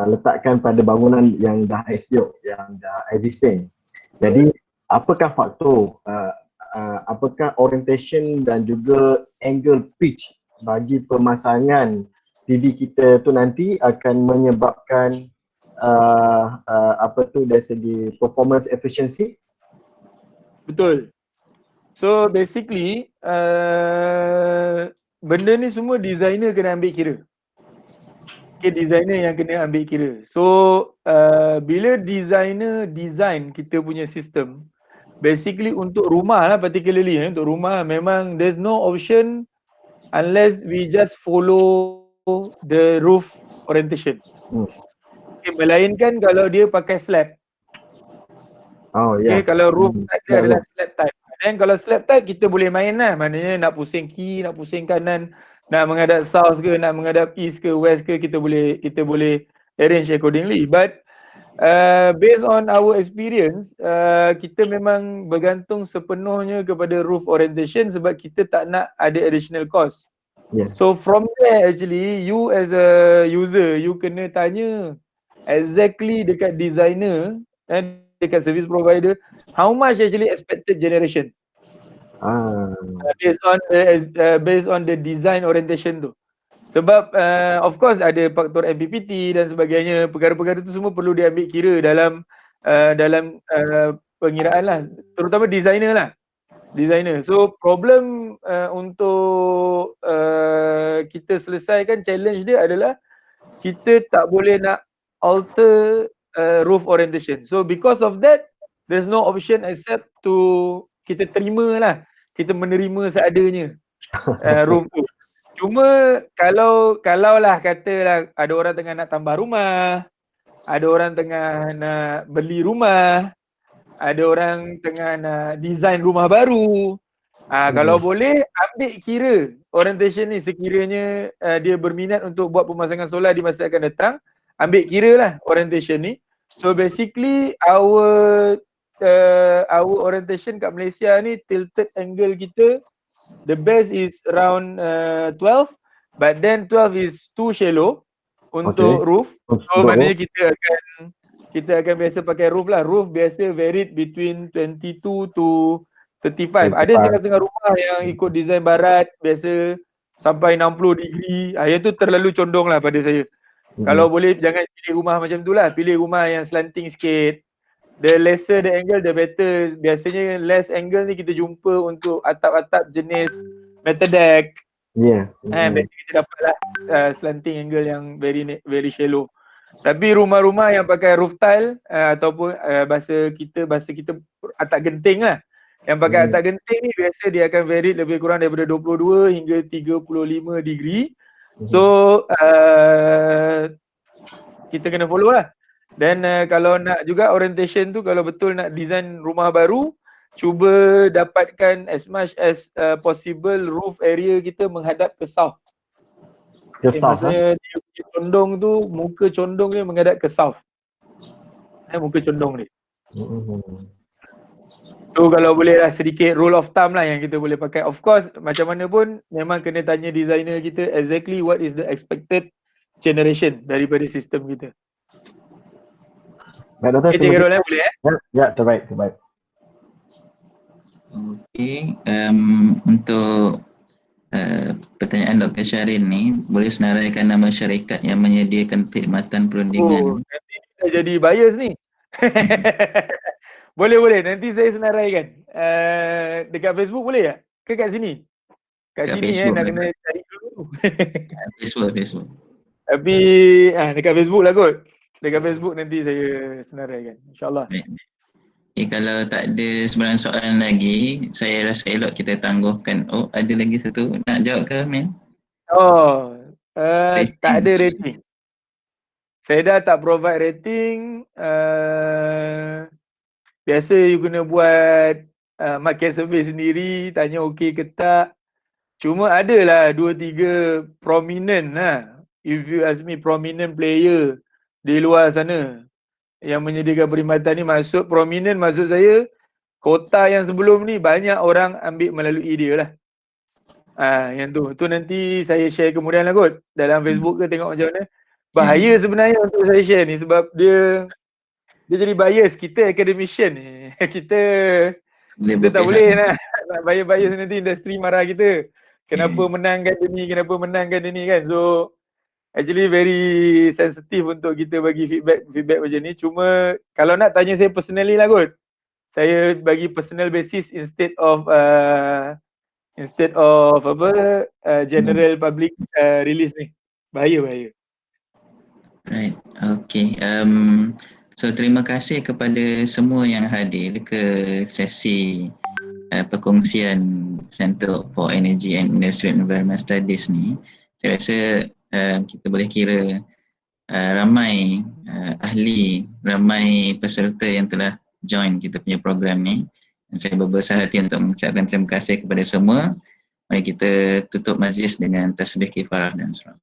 letakkan pada bangunan yang dah estate, yang dah existing. Jadi apakah faktor, apakah orientation dan juga angle pitch bagi pemasangan PV kita tu nanti akan menyebabkan dari segi performance efficiency? Betul. So basically benda ni semua designer kena ambil kira. Okay, designer yang kena ambil kira. So bila designer design kita punya sistem, basically untuk rumah lah particularly, untuk rumah memang there's no option unless we just follow the roof orientation. Okay, melainkan kalau dia pakai slab. Oh Okay, ya. kalau roof type dia Slab adalah roof. slab type. Dan kalau slab type kita boleh main lah, maknanya nak pusing kiri, nak pusing kanan, nak menghadap south ke, nak menghadap east ke, west ke, kita boleh arrange accordingly. But based on our experience, kita memang bergantung sepenuhnya kepada roof orientation sebab kita tak nak ada additional cost. Yeah. So from there actually, you as a user, you kena tanya exactly dekat designer and dekat service provider, how much actually expected generation based on the design orientation tu. Sebab of course ada faktor MPPT dan sebagainya, perkara-perkara tu semua perlu diambil kira dalam pengiraan lah, terutama designer lah. So problem untuk kita selesaikan challenge dia adalah kita tak boleh nak alter roof orientation. So because of that, there's no option except to kita terima lah, kita menerima seadanya roof tu. Cuma kalau lah katalah ada orang tengah nak tambah rumah, ada orang tengah nak beli rumah, ada orang tengah nak design rumah baru, kalau boleh ambil kira orientation ni sekiranya dia berminat untuk buat pemasangan solar di masa akan datang, ambil kira lah orientation ni. So basically our orientation kat Malaysia ni, tilted angle kita the best is around 12, but then 12 is too shallow untuk roof. So maknanya kita akan biasa pakai roof lah. Roof biasa varied between 22 to 35. Ada setengah-setengah rumah yang ikut design barat biasa sampai 60 degree. Yang tu terlalu condong lah pada saya. Kalau boleh jangan pilih rumah macam tu lah. Pilih rumah yang slanting sikit. The lesser the angle, the better. Biasanya less angle ni kita jumpa untuk atap-atap jenis metal deck. Biasanya kita dapat lah slanting angle yang very shallow. Tapi rumah-rumah yang pakai roof tile ataupun bahasa kita atap genting lah. Yang pakai atap genting ni biasa dia akan vary lebih kurang daripada 22 hingga 35 degree. So kita kena follow lah. Dan kalau nak juga orientation tu, kalau betul nak design rumah baru, cuba dapatkan as much as possible roof area kita menghadap ke south. Maksudnya dia punya condong tu, muka condong dia menghadap ke south. Muka condong dia. Tu kalau boleh lah sedikit rule of thumb lah yang kita boleh pakai. Of course macam mana pun memang kena tanya designer kita exactly what is the expected generation daripada sistem kita. Baik Doktor, Cik Rol boleh Ya, terbaik. Okey, untuk pertanyaan Dr. Syarin ni, boleh senaraikan nama syarikat yang menyediakan perkhidmatan perundingan? Nanti kita jadi bias ni. Boleh, nanti saya senaraikan. Dekat Facebook boleh tak? Ke kat sini? Kat sini Facebook nak kena cari dulu. Facebook. Tapi dekat Facebook lah kot. Dekat Facebook nanti saya senaraikan, insyaAllah. Kalau tak ada sebarang soalan lagi, saya rasa elok kita tangguhkan. Oh, ada lagi satu nak jawab ke, Min? Tak ada rating. Saya dah tak provide rating. Biasa you kena buat market survey sendiri, tanya okey ke tak. Cuma adalah 2-3 prominent lah. If you ask me, prominent player di luar sana yang menyediakan perkhidmatan ni. Prominent maksud saya kota yang sebelum ni banyak orang ambil melalui dia lah. Yang tu nanti saya share kemudian lah kot dalam Facebook ke, tengok macam mana. Bahaya sebenarnya untuk saya share ni sebab dia jadi bias. Kita academician ni, kita tak boleh nak bias nanti industri marah kita. Kenapa menangkan dia ni kan. So actually very sensitive untuk kita bagi feedback macam ni. Cuma kalau nak tanya saya personally lah kot, saya bagi personal basis instead of general public release ni. Bahaya. Right, okay. So terima kasih kepada semua yang hadir ke sesi perkongsian Center for Energy and Industrial Environment Studies ni. Saya rasa kita boleh kira ramai ahli, ramai peserta yang telah join kita punya program ni. Dan saya berbesar hati untuk mengucapkan terima kasih kepada semua. Mari kita tutup majlis dengan tasbih kifarah dan surah.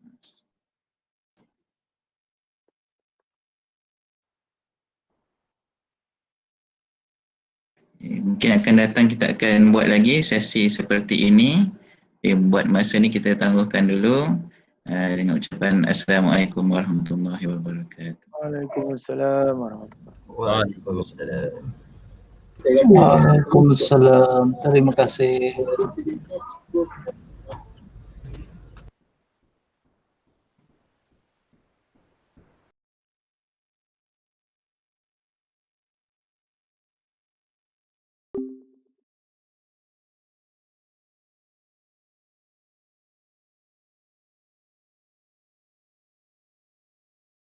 Mungkin akan datang kita akan buat lagi sesi seperti ini. Buat masa ni kita tangguhkan dulu dengan ucapan Assalamualaikum warahmatullahi wabarakatuh. Waalaikumsalam warahmatullahi Waalaikumsalam. Waalaikumsalam. Terima kasih.